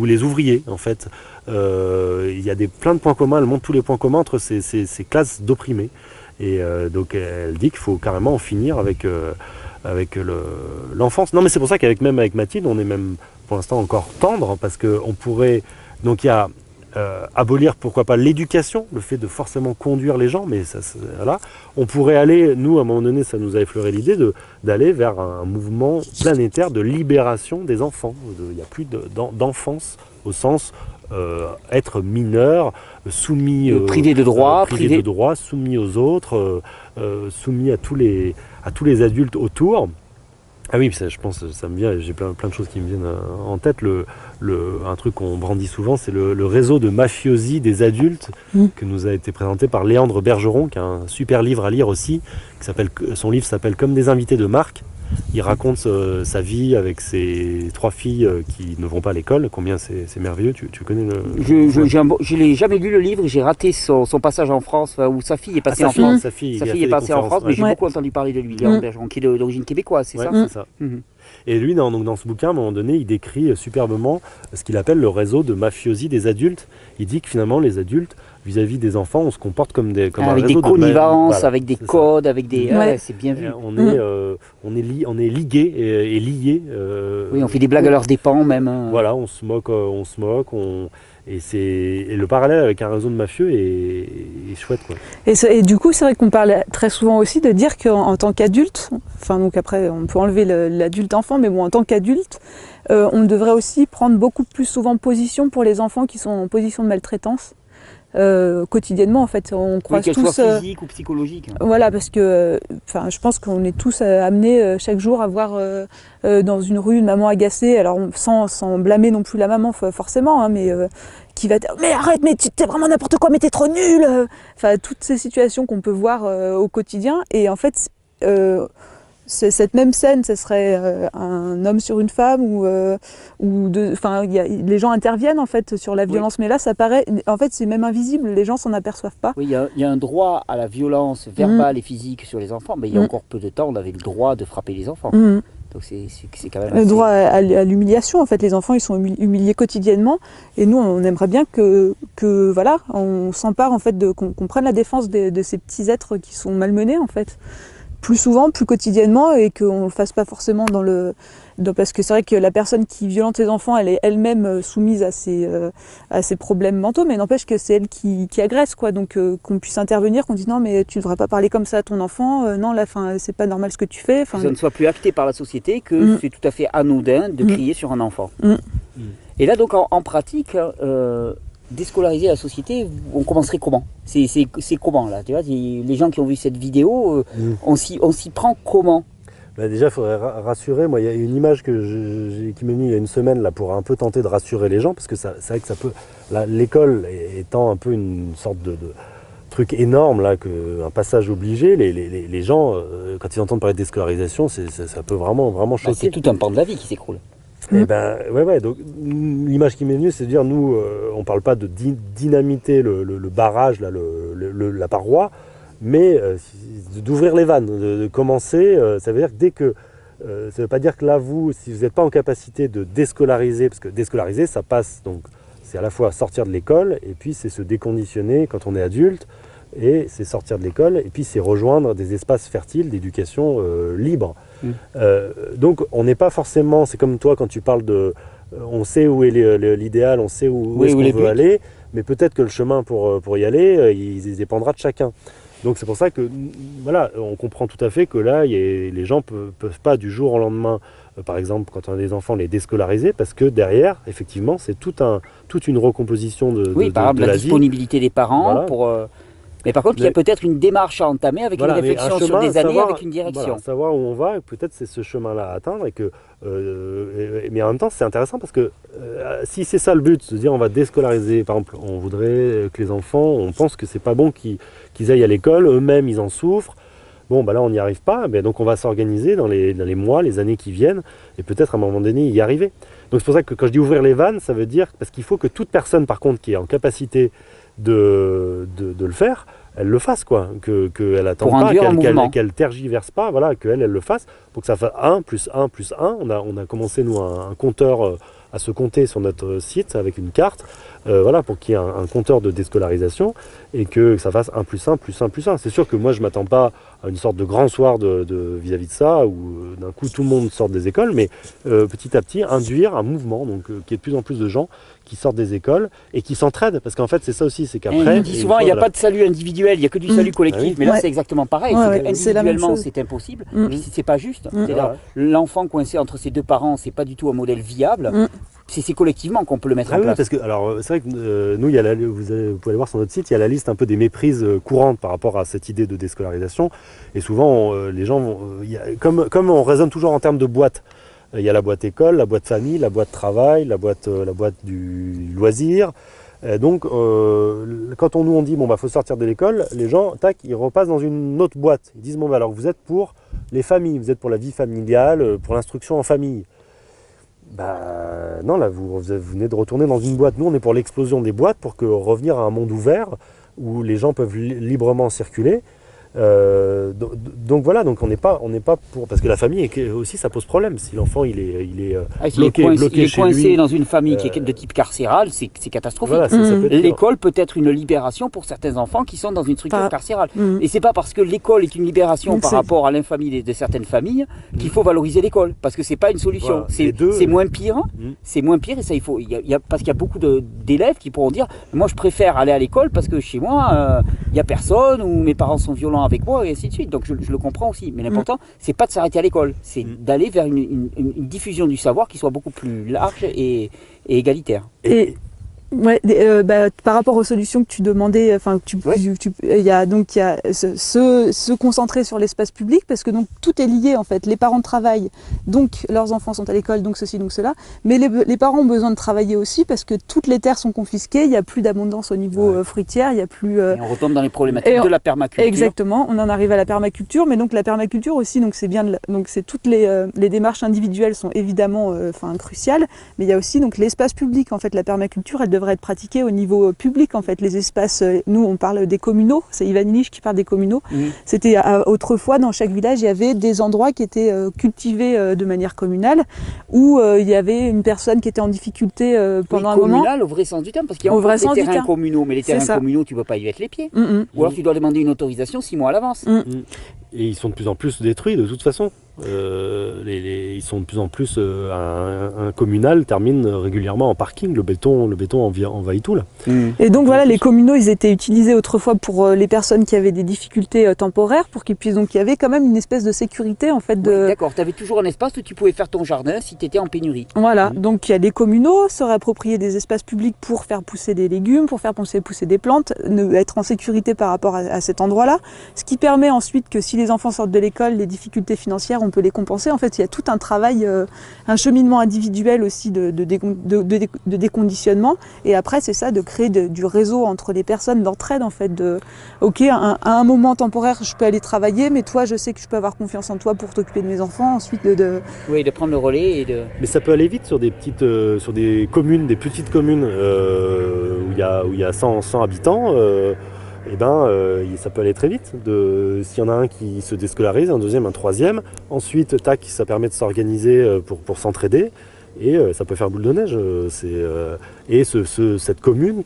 les ouvriers, en fait. Il y a plein de points communs, elle montre tous les points communs entre ces classes d'opprimés. Et donc elle dit qu'il faut carrément en finir avec l'enfance. Non, mais c'est pour ça qu'avec Mathilde, on est même pour l'instant encore tendre, parce qu'on pourrait... Donc il y a abolir, pourquoi pas, l'éducation, le fait de forcément conduire les gens, mais voilà. On pourrait aller, nous, à un moment donné, ça nous a effleuré l'idée d'aller vers un mouvement planétaire de libération des enfants. Il n'y a plus d'enfance au sens être mineur, soumis... privé de droits, soumis aux autres, soumis à tous les adultes autour. Ah oui, je pense, ça me vient, j'ai plein de choses qui me viennent en tête. Un truc qu'on brandit souvent, c'est le réseau de mafiosi des adultes que nous a été présenté par Léandre Bergeron, qui a un super livre à lire aussi. Son livre s'appelle Comme des invités de marque. Il raconte sa vie avec ses 3 filles qui ne vont pas à l'école. Combien c'est merveilleux, tu connais le... Je n'ai jamais lu le livre, j'ai raté son passage en France, où sa fille est passée en France. Sa fille est passée en France, mais j'ai beaucoup entendu parler de lui, Léandre Bergeron, qui est d'origine québécoise, c'est ça ? C'est ça. Et lui, donc dans ce bouquin, à un moment donné, il décrit superbement ce qu'il appelle le réseau de mafiosi des adultes. Il dit que finalement, les adultes, vis-à-vis des enfants, on se comporte comme un avec réseau des connivences, voilà, avec des codes, avec des... Ouais. c'est bien vu. on est ligués et liés. Oui, on fait des blagues à leurs dépens même. Voilà, on se moque, et le parallèle avec un réseau de mafieux est chouette, quoi. Et du coup, c'est vrai qu'on parle très souvent aussi de dire qu'en tant qu'adulte, enfin donc après on peut enlever l'adulte enfant, mais bon, en tant qu'adulte, on devrait aussi prendre beaucoup plus souvent position pour les enfants qui sont en position de maltraitance. Quotidiennement en fait, on croise qu'elle tous soit physique ou psychologique. voilà, parce que je pense qu'on est tous amenés chaque jour à voir dans une rue une maman agacée, alors sans blâmer non plus la maman forcément, hein, mais qui va dire mais arrête, mais t'es vraiment n'importe quoi, mais t'es trop nul, enfin toutes ces situations qu'on peut voir au quotidien. Et en fait cette même scène, ce serait un homme sur une femme les gens interviennent en fait sur la violence, mais là ça paraît, en fait c'est même invisible, les gens s'en aperçoivent pas. Oui, il y a un droit à la violence verbale et physique sur les enfants, mais il y a encore peu de temps, on avait le droit de frapper les enfants. Donc c'est quand même le droit à l'humiliation, en fait, les enfants ils sont humiliés quotidiennement, et nous on aimerait bien que voilà, on s'empare en fait qu'on prenne la défense de ces petits êtres qui sont malmenés en fait. Plus souvent, plus quotidiennement, et qu'on ne le fasse pas forcément parce que c'est vrai que la personne qui violente les enfants, elle est elle-même soumise à ces problèmes mentaux, mais n'empêche que c'est elle qui agresse, quoi. Donc qu'on puisse intervenir, qu'on dise non mais tu ne devrais pas parler comme ça à ton enfant, non là, c'est pas normal ce que tu fais. Que ça ne soit plus acté par la société, que c'est tout à fait anodin de crier sur un enfant. Et là donc en pratique, déscolariser la société, on commencerait comment? C'est comment là, tu vois, les gens qui ont vu cette vidéo, on s'y prend comment? Bah déjà, il faudrait rassurer. Moi, il y a une image qui m'est venue il y a une semaine là, pour un peu tenter de rassurer les gens, parce que c'est vrai que ça peut... L'école étant un peu une sorte de truc énorme, là, un passage obligé, les gens, quand ils entendent parler de déscolarisation, ça peut vraiment choquer. C'est tout un pan de la vie qui s'écroule. Et ouais, donc l'image qui m'est venue, c'est de dire, nous, on parle pas de dynamiter le barrage, là, la paroi, mais d'ouvrir les vannes, de commencer. Ça veut dire que dès que ça veut pas dire que là, si vous n'êtes pas en capacité de déscolariser, parce que déscolariser, ça passe, donc c'est à la fois sortir de l'école, et puis c'est se déconditionner quand on est adulte, et c'est sortir de l'école, et puis c'est rejoindre des espaces fertiles d'éducation libre. Donc on n'est pas forcément, c'est comme toi quand tu parles on sait où est l'idéal, on sait où est-ce qu'on veut aller, mais peut-être que le chemin pour y aller, il dépendra de chacun. Donc c'est pour ça que voilà, on comprend tout à fait que là, les gens peuvent pas du jour au lendemain, par exemple quand on a des enfants, les déscolariser, parce que derrière, effectivement, c'est toute une recomposition de par exemple, la disponibilité des parents, voilà. Mais par contre, il y a peut-être une démarche à entamer avec une réflexion sur des années, avec une direction. Voilà, savoir où on va, et peut-être c'est ce chemin-là à atteindre, mais en même temps c'est intéressant parce que si c'est ça le but, de dire on va déscolariser, par exemple, on voudrait que les enfants, on pense que c'est pas bon qu'ils aillent à l'école, eux-mêmes ils en souffrent, bon là on n'y arrive pas, mais donc on va s'organiser dans les mois, les années qui viennent, et peut-être à un moment donné y arriver. Donc c'est pour ça que quand je dis ouvrir les vannes, ça veut dire, parce qu'il faut que toute personne par contre qui est en capacité de le faire, elle le fasse, quoi, qu'elle attend pas, qu'elle tergiverse pas, voilà, qu'elle le fasse, pour que ça fasse 1 + 1 + 1. On a commencé nous un compteur à se compter sur notre site avec une carte, voilà, pour qu'il y ait un compteur de déscolarisation et que ça fasse 1 + 1 + 1 + 1. C'est sûr que moi je m'attends pas à une sorte de grand soir vis-à-vis de ça, où d'un coup tout le monde sort des écoles, mais petit à petit induire un mouvement, donc qu'il y ait de plus en plus de gens qui sortent des écoles et qui s'entraident, parce qu'en fait c'est ça aussi, c'est qu'après... On dit souvent il n'y a pas de salut individuel, il n'y a que du salut collectif, mais là c'est exactement pareil, individuellement c'est impossible, c'est pas juste. L'enfant coincé entre ses deux parents, c'est pas du tout un modèle viable, c'est collectivement qu'on peut le mettre en place. Oui, parce que alors c'est vrai que nous, vous pouvez aller voir sur notre site, il y a la liste un peu des méprises courantes par rapport à cette idée de déscolarisation, et souvent les gens comme on raisonne toujours en termes de boîtes. Il y a la boîte école, la boîte famille, la boîte travail, la boîte du loisir. Donc, quand on dit faut sortir de l'école, les gens, ils repassent dans une autre boîte. Ils disent alors vous êtes pour les familles, vous êtes pour la vie familiale, pour l'instruction en famille. Non, là vous venez de retourner dans une boîte. Nous, on est pour l'explosion des boîtes, pour revenir à un monde ouvert où les gens peuvent librement circuler. Donc voilà, donc on n'est pas pour, parce que la famille aussi ça pose problème. Si l'enfant il est bloqué chez coincé lui, dans une famille qui est de type carcéral, c'est catastrophique. voilà, ça peut être l'école peut être une libération pour certains enfants qui sont dans une structure carcérale. Et c'est pas parce que l'école est une libération par rapport à l'infamie de certaines familles qu'il faut valoriser l'école, parce que c'est pas une solution. Voilà, c'est moins pire, c'est moins pire, et ça parce qu'il y a beaucoup d'élèves qui pourront dire moi je préfère aller à l'école parce que chez moi il y a personne, ou mes parents sont violents avec moi, et ainsi de suite. Donc je le comprends aussi, mais l'important c'est pas de s'arrêter à l'école, c'est d'aller vers une diffusion du savoir qui soit beaucoup plus large et égalitaire. Ouais, par rapport aux solutions que tu demandais, enfin, il y a se concentrer sur l'espace public, parce que donc tout est lié en fait. Les parents travaillent, donc leurs enfants sont à l'école, donc ceci, donc cela. Mais les parents ont besoin de travailler aussi, parce que toutes les terres sont confisquées, il n'y a plus d'abondance au niveau fruitière, il n'y a plus. Et on retombe dans les problématiques de la permaculture. Exactement, on en arrive à la permaculture, mais donc la permaculture aussi, donc c'est bien, donc c'est toutes les démarches individuelles sont évidemment, cruciales, mais il y a aussi donc l'espace public en fait. La permaculture, elle devrait être pratiquée au niveau public en fait. Les espaces, nous on parle des communaux, c'est Ivan Illich qui parle des communaux. C'était autrefois dans chaque village il y avait des endroits qui étaient cultivés de manière communale, où il y avait une personne qui était en difficulté pendant un moment. Communal au vrai sens du terme, parce qu'il y a des terrains communaux, mais les terrains communaux tu ne peux pas y mettre les pieds. Ou alors tu dois demander une autorisation 6 mois à l'avance. Et ils sont de plus en plus détruits de toute façon. Ils sont de plus en plus un communal termine régulièrement en parking. Le béton envahit tout là. Et donc voilà, les communaux ils étaient utilisés autrefois pour les personnes qui avaient des difficultés temporaires, pour qu'ils puissent, donc il y avait quand même une espèce de sécurité en fait. Oui, d'accord, tu avais toujours un espace où tu pouvais faire ton jardin si tu étais en pénurie. Voilà, donc il y a des communaux, se réapproprier des espaces publics pour faire pousser des légumes, pour faire pousser des plantes, être en sécurité par rapport à cet endroit-là, ce qui permet ensuite que si les enfants sortent de l'école, les difficultés financières, on peut les compenser. En fait, il y a tout un travail, un cheminement individuel aussi de déconditionnement. Et après, c'est ça, de créer du réseau entre les personnes, d'entraide en fait. À un moment temporaire, je peux aller travailler, mais toi, je sais que je peux avoir confiance en toi pour t'occuper de mes enfants. Ensuite, Oui, de prendre le relais. Mais ça peut aller vite sur des communes, des petites communes où il y a 100 habitants. Ça peut aller très vite. S'il y en a un qui se déscolarise, un deuxième, un troisième, ensuite, tac, ça permet de s'organiser pour s'entraider, et ça peut faire boule de neige. Cette commune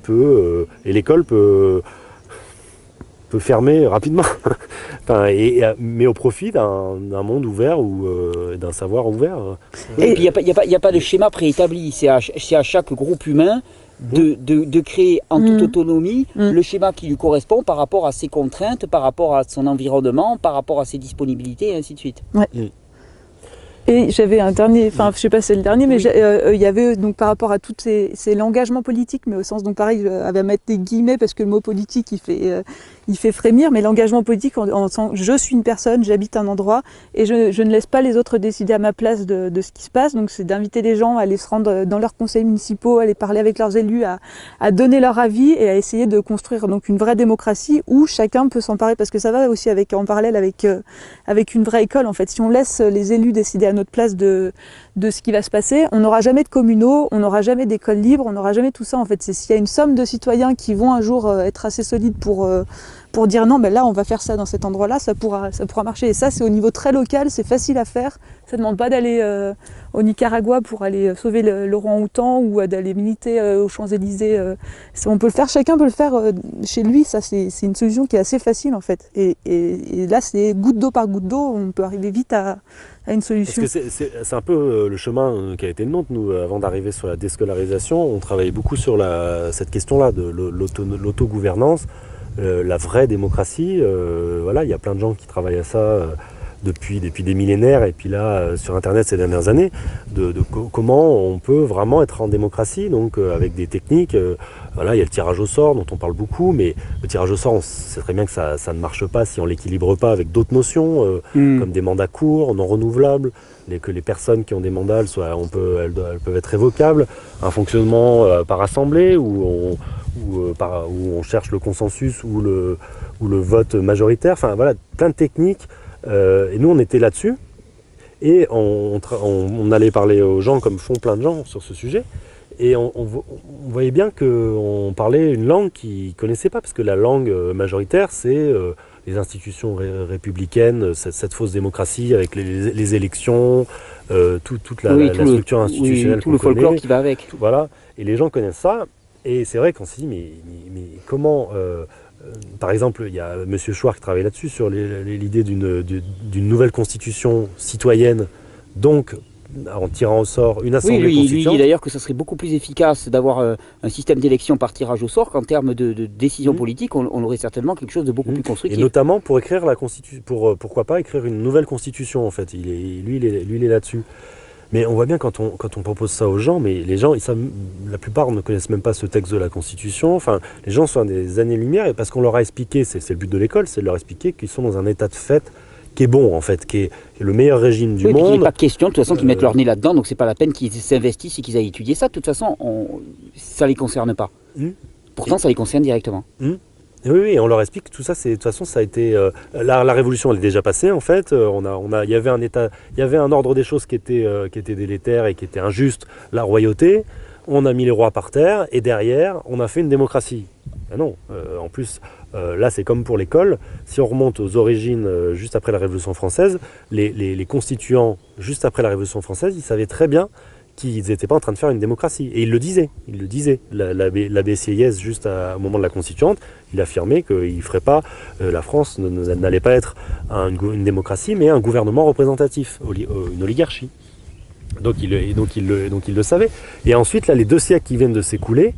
et l'école peut fermer rapidement, mais au profit d'un monde ouvert ou d'un savoir ouvert. Et puis il n'y a pas de schéma préétabli, c'est à chaque groupe humain de créer en toute autonomie le schéma qui lui correspond par rapport à ses contraintes, par rapport à son environnement, par rapport à ses disponibilités, et ainsi de suite. Ouais. Et j'avais un dernier, je sais pas si c'est le dernier, mais il y avait donc par rapport à tous ces l'engagement politique, mais au sens donc pareil, je vais mettre des guillemets parce que le mot politique il fait frémir, mais l'engagement politique en sens je suis une personne, j'habite un endroit et je ne laisse pas les autres décider à ma place de ce qui se passe. Donc c'est d'inviter les gens à aller se rendre dans leurs conseils municipaux, à aller parler avec leurs élus, à donner leur avis et à essayer de construire donc une vraie démocratie où chacun peut s'emparer, parce que ça va aussi en parallèle avec une vraie école en fait. Si on laisse les élus décider à notre place de ce qui va se passer, on n'aura jamais de communaux, on n'aura jamais d'école libre, on n'aura jamais tout ça en fait. C'est s'il y a une somme de citoyens qui vont un jour être assez solides pour dire non, là on va faire ça dans cet endroit-là, ça pourra marcher. Et ça c'est au niveau très local, c'est facile à faire. Ça ne demande pas d'aller au Nicaragua pour aller sauver l'orang-outan ou d'aller militer aux Champs-Élysées. On peut le faire, chacun peut le faire chez lui. Ça c'est une solution qui est assez facile en fait. Et là c'est goutte d'eau par goutte d'eau, on peut arriver vite à une solution. Parce que c'est un peu le chemin qui a été le nôtre. Nous, avant d'arriver sur la déscolarisation, on travaillait beaucoup sur cette question-là de l'autogouvernance. La vraie démocratie, il y a plein de gens qui travaillent à ça depuis des millénaires, et puis là sur internet ces dernières années, comment on peut vraiment être en démocratie, donc avec des techniques. Il y a le tirage au sort dont on parle beaucoup, mais le tirage au sort, on sait très bien que ça ne marche pas si on l'équilibre pas avec d'autres notions, comme des mandats courts, non renouvelables, que les personnes qui ont des mandats, elles peuvent être révocables, un fonctionnement par assemblée où on cherche le consensus ou le vote majoritaire, plein de techniques. Et nous on était là-dessus, et on allait parler aux gens comme font plein de gens sur ce sujet, Et on voyait bien qu'on parlait une langue qu'ils ne connaissaient pas, parce que la langue majoritaire, c'est les institutions républicaines, cette fausse démocratie avec les élections, toute la structure institutionnelle. Tout le folklore qui va avec. Voilà, et les gens connaissent ça, et c'est vrai qu'on s'est dit, mais comment... par exemple, il y a M. Chouard qui travaille là-dessus, sur l'idée d'une nouvelle constitution citoyenne, donc en tirant au sort une assemblée constituante. Lui dit d'ailleurs que ça serait beaucoup plus efficace d'avoir un système d'élection par tirage au sort qu'en termes de décision politique, on aurait certainement quelque chose de beaucoup plus constructif. Et notamment pour écrire la constitution, pourquoi pas écrire une nouvelle constitution en fait. Lui il est là-dessus. Mais on voit bien quand on propose ça aux gens, mais les gens, la plupart ne connaissent même pas ce texte de la Constitution. Enfin, les gens sont à des années-lumière, et parce qu'on leur a expliqué, c'est le but de l'école, c'est de leur expliquer qu'ils sont dans un état de fait qui est bon en fait, qui est le meilleur régime du monde. Il n'est pas question de toute façon qu'ils mettent leur nez là-dedans, donc c'est pas la peine qu'ils s'investissent et qu'ils aillent étudier ça. De toute façon, ça les concerne pas. Pourtant, ça les concerne directement. Oui, on leur explique que tout ça, de toute façon, ça a été la révolution, elle est déjà passée en fait. Il y avait un état, il y avait un ordre des choses qui était délétère et qui était injuste, la royauté. On a mis les rois par terre et derrière, on a fait une démocratie. Ben non, en plus, là, c'est comme pour l'école. Si on remonte aux origines, juste après la Révolution française, les constituants, juste après la Révolution française, ils savaient très bien qu'ils n'étaient pas en train de faire une démocratie. Et ils le disaient. L'abbé Sieyès, juste au moment de la constituante, il affirmait qu'il ne ferait pas, la France n'allait pas être une démocratie, mais un gouvernement représentatif, une oligarchie. Donc il le savait. Et ensuite, là, les 2 siècles qui viennent de s'écouler,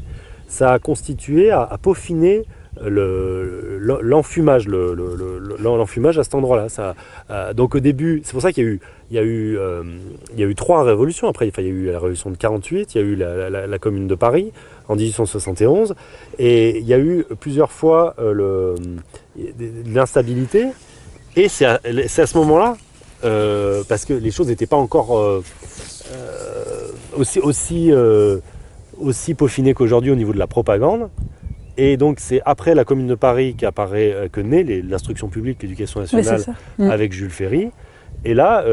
ça a constitué à peaufiner l'enfumage, l'enfumage à cet endroit-là. Donc au début, c'est pour ça qu'il y a eu 3 révolutions. Après, il y a eu la révolution de 48, il y a eu la Commune de Paris en 1871, et il y a eu plusieurs fois l'instabilité. Et c'est à ce moment-là, parce que les choses n'étaient pas encore aussi peaufinées qu'aujourd'hui au niveau de la propagande. Et donc c'est après la Commune de Paris que naît l'instruction publique, l'éducation nationale, avec Jules Ferry. Et là,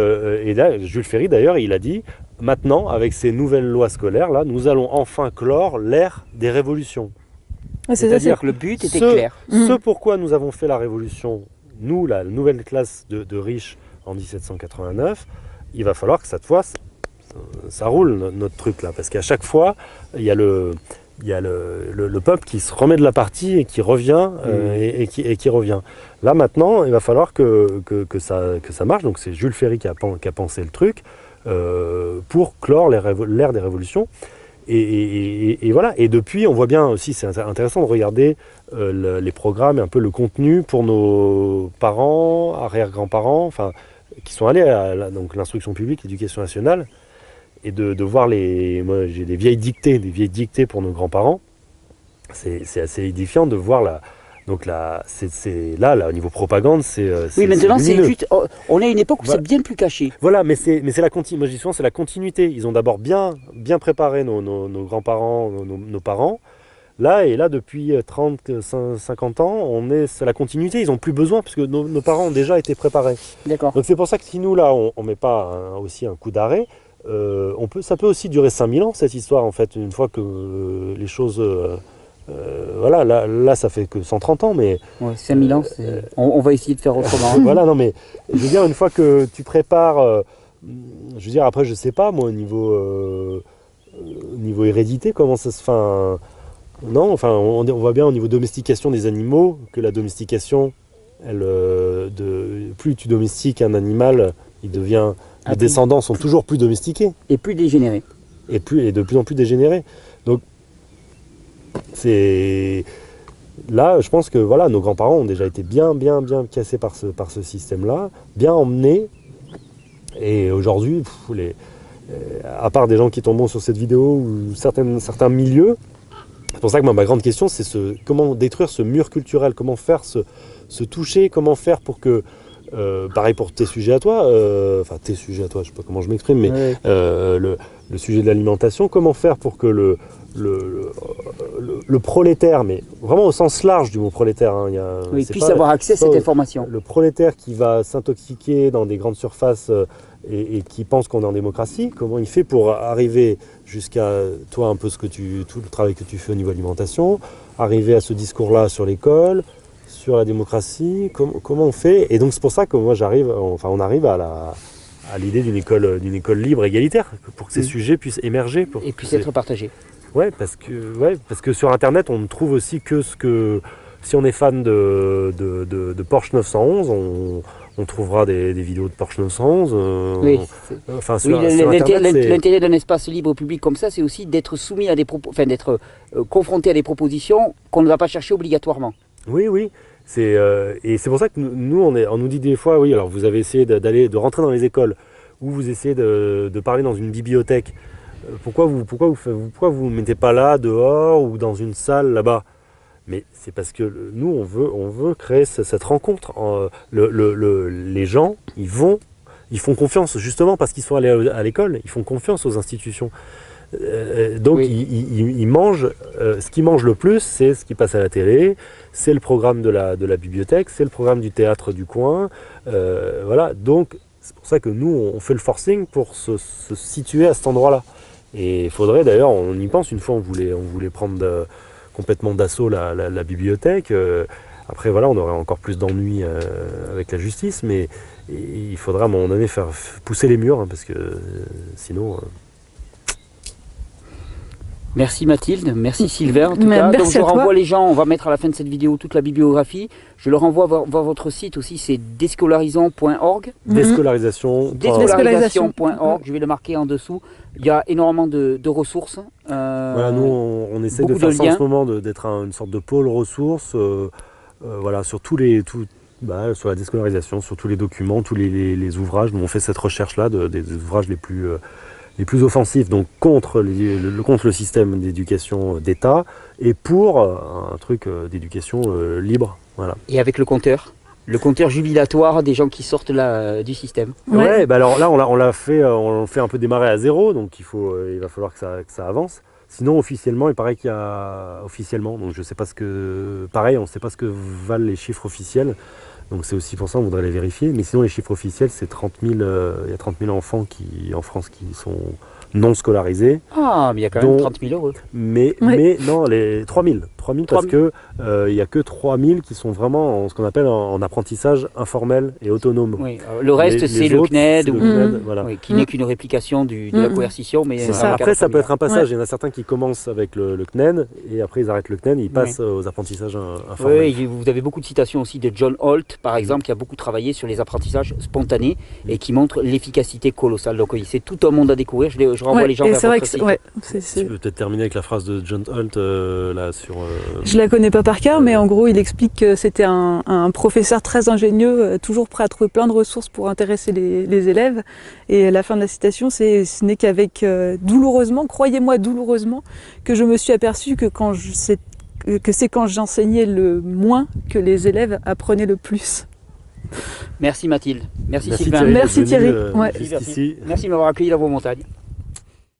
Jules Ferry d'ailleurs, il a dit, maintenant avec ces nouvelles lois scolaires, là, nous allons enfin clore l'ère des révolutions. C'est-à-dire que le but était clair. Ce pourquoi nous avons fait la révolution, nous, la nouvelle classe de riches en 1789, il va falloir que cette fois, ça roule notre truc là, parce qu'à chaque fois, il y a le peuple qui se remet de la partie et qui revient et qui revient. Là maintenant, il va falloir que ça marche. Donc c'est Jules Ferry qui a pensé le truc pour clore l'ère des révolutions. Et voilà. Et depuis, on voit bien aussi, c'est intéressant de regarder les programmes et un peu le contenu pour nos parents, arrière-grands-parents, enfin, qui sont allés à l'instruction publique, l'éducation nationale. Et de voir moi j'ai des vieilles dictées pour nos grands-parents. C'est assez édifiant de voir c'est là au niveau propagande, oui, maintenant c'est juste, on est à une époque où c'est bien plus caché. Voilà, mais c'est la continuité. Moi je dis souvent, c'est la continuité. Ils ont d'abord bien préparé nos grands-parents, nos parents. Là depuis 30, 50 ans, c'est la continuité. Ils n'ont plus besoin parce que nos parents ont déjà été préparés. D'accord. Donc c'est pour ça que si nous là on met pas aussi un coup d'arrêt. Ça peut aussi durer 5000 ans cette histoire en fait, une fois que les choses voilà, là ça fait que 130 ans mais 5000 ans on va essayer de faire autrement. Voilà, non mais je veux dire, une fois que tu prépares je veux dire, après je sais pas moi au niveau hérédité comment ça se fait, non, enfin on voit bien au niveau domestication des animaux que la domestication plus tu domestiques un animal, il devient, les descendants sont toujours plus domestiqués. Et plus dégénérés. Et de plus en plus dégénérés. Donc, c'est... Là, je pense que voilà, nos grands-parents ont déjà été bien cassés par ce système-là, bien emmenés. Et aujourd'hui, à part des gens qui tomberont sur cette vidéo ou certains milieux, c'est pour ça que ma grande question, c'est comment détruire ce mur culturel, comment faire se toucher, comment faire pour que... pareil pour tes sujets à toi, tes sujets à toi, je sais pas comment je m'exprime, mais ouais. Le sujet de l'alimentation, comment faire pour que le prolétaire, mais vraiment au sens large du mot prolétaire, puisse avoir accès à cette information. Le prolétaire qui va s'intoxiquer dans des grandes surfaces et qui pense qu'on est en démocratie, comment il fait pour arriver jusqu'à toi un peu tout le travail que tu fais au niveau alimentation, arriver à ce discours-là sur l'école, sur la démocratie, comment on fait? Et donc c'est pour ça que moi on arrive à l'idée d'une école libre, égalitaire, pour que ces sujets puissent émerger. Et puissent être partagés. Ouais, parce que sur Internet, on ne trouve aussi que ce que... Si on est fan de Porsche 911, on trouvera des vidéos de Porsche 911. Oui, sur Internet, l'intérêt d'un espace libre public comme ça, c'est aussi d'être soumis à des d'être confronté à des propositions qu'on ne va pas chercher obligatoirement. Oui. Et c'est pour ça que nous, on nous dit des fois, oui, alors vous avez essayé de rentrer dans les écoles, ou vous essayez de parler dans une bibliothèque. Pourquoi vous mettez pas là, dehors, ou dans une salle là-bas? Mais c'est parce que nous, on veut créer cette rencontre. Les gens, ils font confiance, justement parce qu'ils sont allés à l'école, ils font confiance aux institutions. Donc ils mangent, ce qu'ils mangent le plus, c'est ce qui passe à la télé, c'est le programme de la bibliothèque, c'est le programme du théâtre du coin. Voilà, donc c'est pour ça que nous, on fait le forcing pour se situer à cet endroit-là. Et il faudrait d'ailleurs, on y pense, une fois on voulait prendre complètement d'assaut la bibliothèque. Après voilà, on aurait encore plus d'ennuis avec la justice, mais il faudra à un moment donné faire pousser les murs, hein, parce que sinon... Merci Mathilde, merci Sylvain en tout cas. Donc je renvoie les gens, on va mettre à la fin de cette vidéo toute la bibliographie. Je le renvoie voir votre site aussi, c'est déscolarisons.org. Déscolarisation.org, je vais le marquer en dessous. Il y a énormément de ressources. Voilà, nous on essaie de faire ça en ce moment, d'être une sorte de pôle ressources, voilà, sur sur la déscolarisation, sur tous les documents, tous les ouvrages. Nous on fait cette recherche-là des ouvrages les plus offensifs, donc contre le système d'éducation d'État, et pour un truc d'éducation libre. Voilà. Et avec le compteur jubilatoire des gens qui sortent du système. Ouais, alors là on le fait un peu démarrer à zéro, donc il va falloir que ça avance. Sinon officiellement, il paraît qu'il y a donc je sais pas on ne sait pas ce que valent les chiffres officiels. Donc c'est aussi pour ça qu'on voudrait les vérifier. Mais sinon les chiffres officiels, c'est 30 000, il y a 30 000 enfants en France qui sont non scolarisés. Ah, mais il y a quand même 30 000 heureux. Mais non, les 3 000 parce que il n'y a que 3 000 qui sont vraiment ce qu'on appelle en apprentissage informel et autonome. Oui, le reste c'est le CNED, voilà. Qui n'est qu'une réplication de la coercition. Mais après ça peut être un passage, il y en a certains qui commencent avec le CNED et après ils arrêtent le CNED et ils passent aux apprentissages informels. Oui, vous avez beaucoup de citations aussi de John Holt par exemple, qui a beaucoup travaillé sur les apprentissages spontanés et qui montre l'efficacité colossale. Donc c'est tout un monde à découvrir, je renvoie les gens vers votre site. Tu peux peut-être terminer avec la phrase de John Holt là sur... Je la connais pas par cœur, mais en gros il explique que c'était un professeur très ingénieux, toujours prêt à trouver plein de ressources pour intéresser les élèves. Et la fin de la citation, ce n'est qu'avec douloureusement, croyez-moi douloureusement, que je me suis aperçu que c'est quand j'enseignais le moins que les élèves apprenaient le plus. Merci Mathilde, merci Sylvain. Merci Thierry. Merci de m'avoir accueilli dans vos montagnes.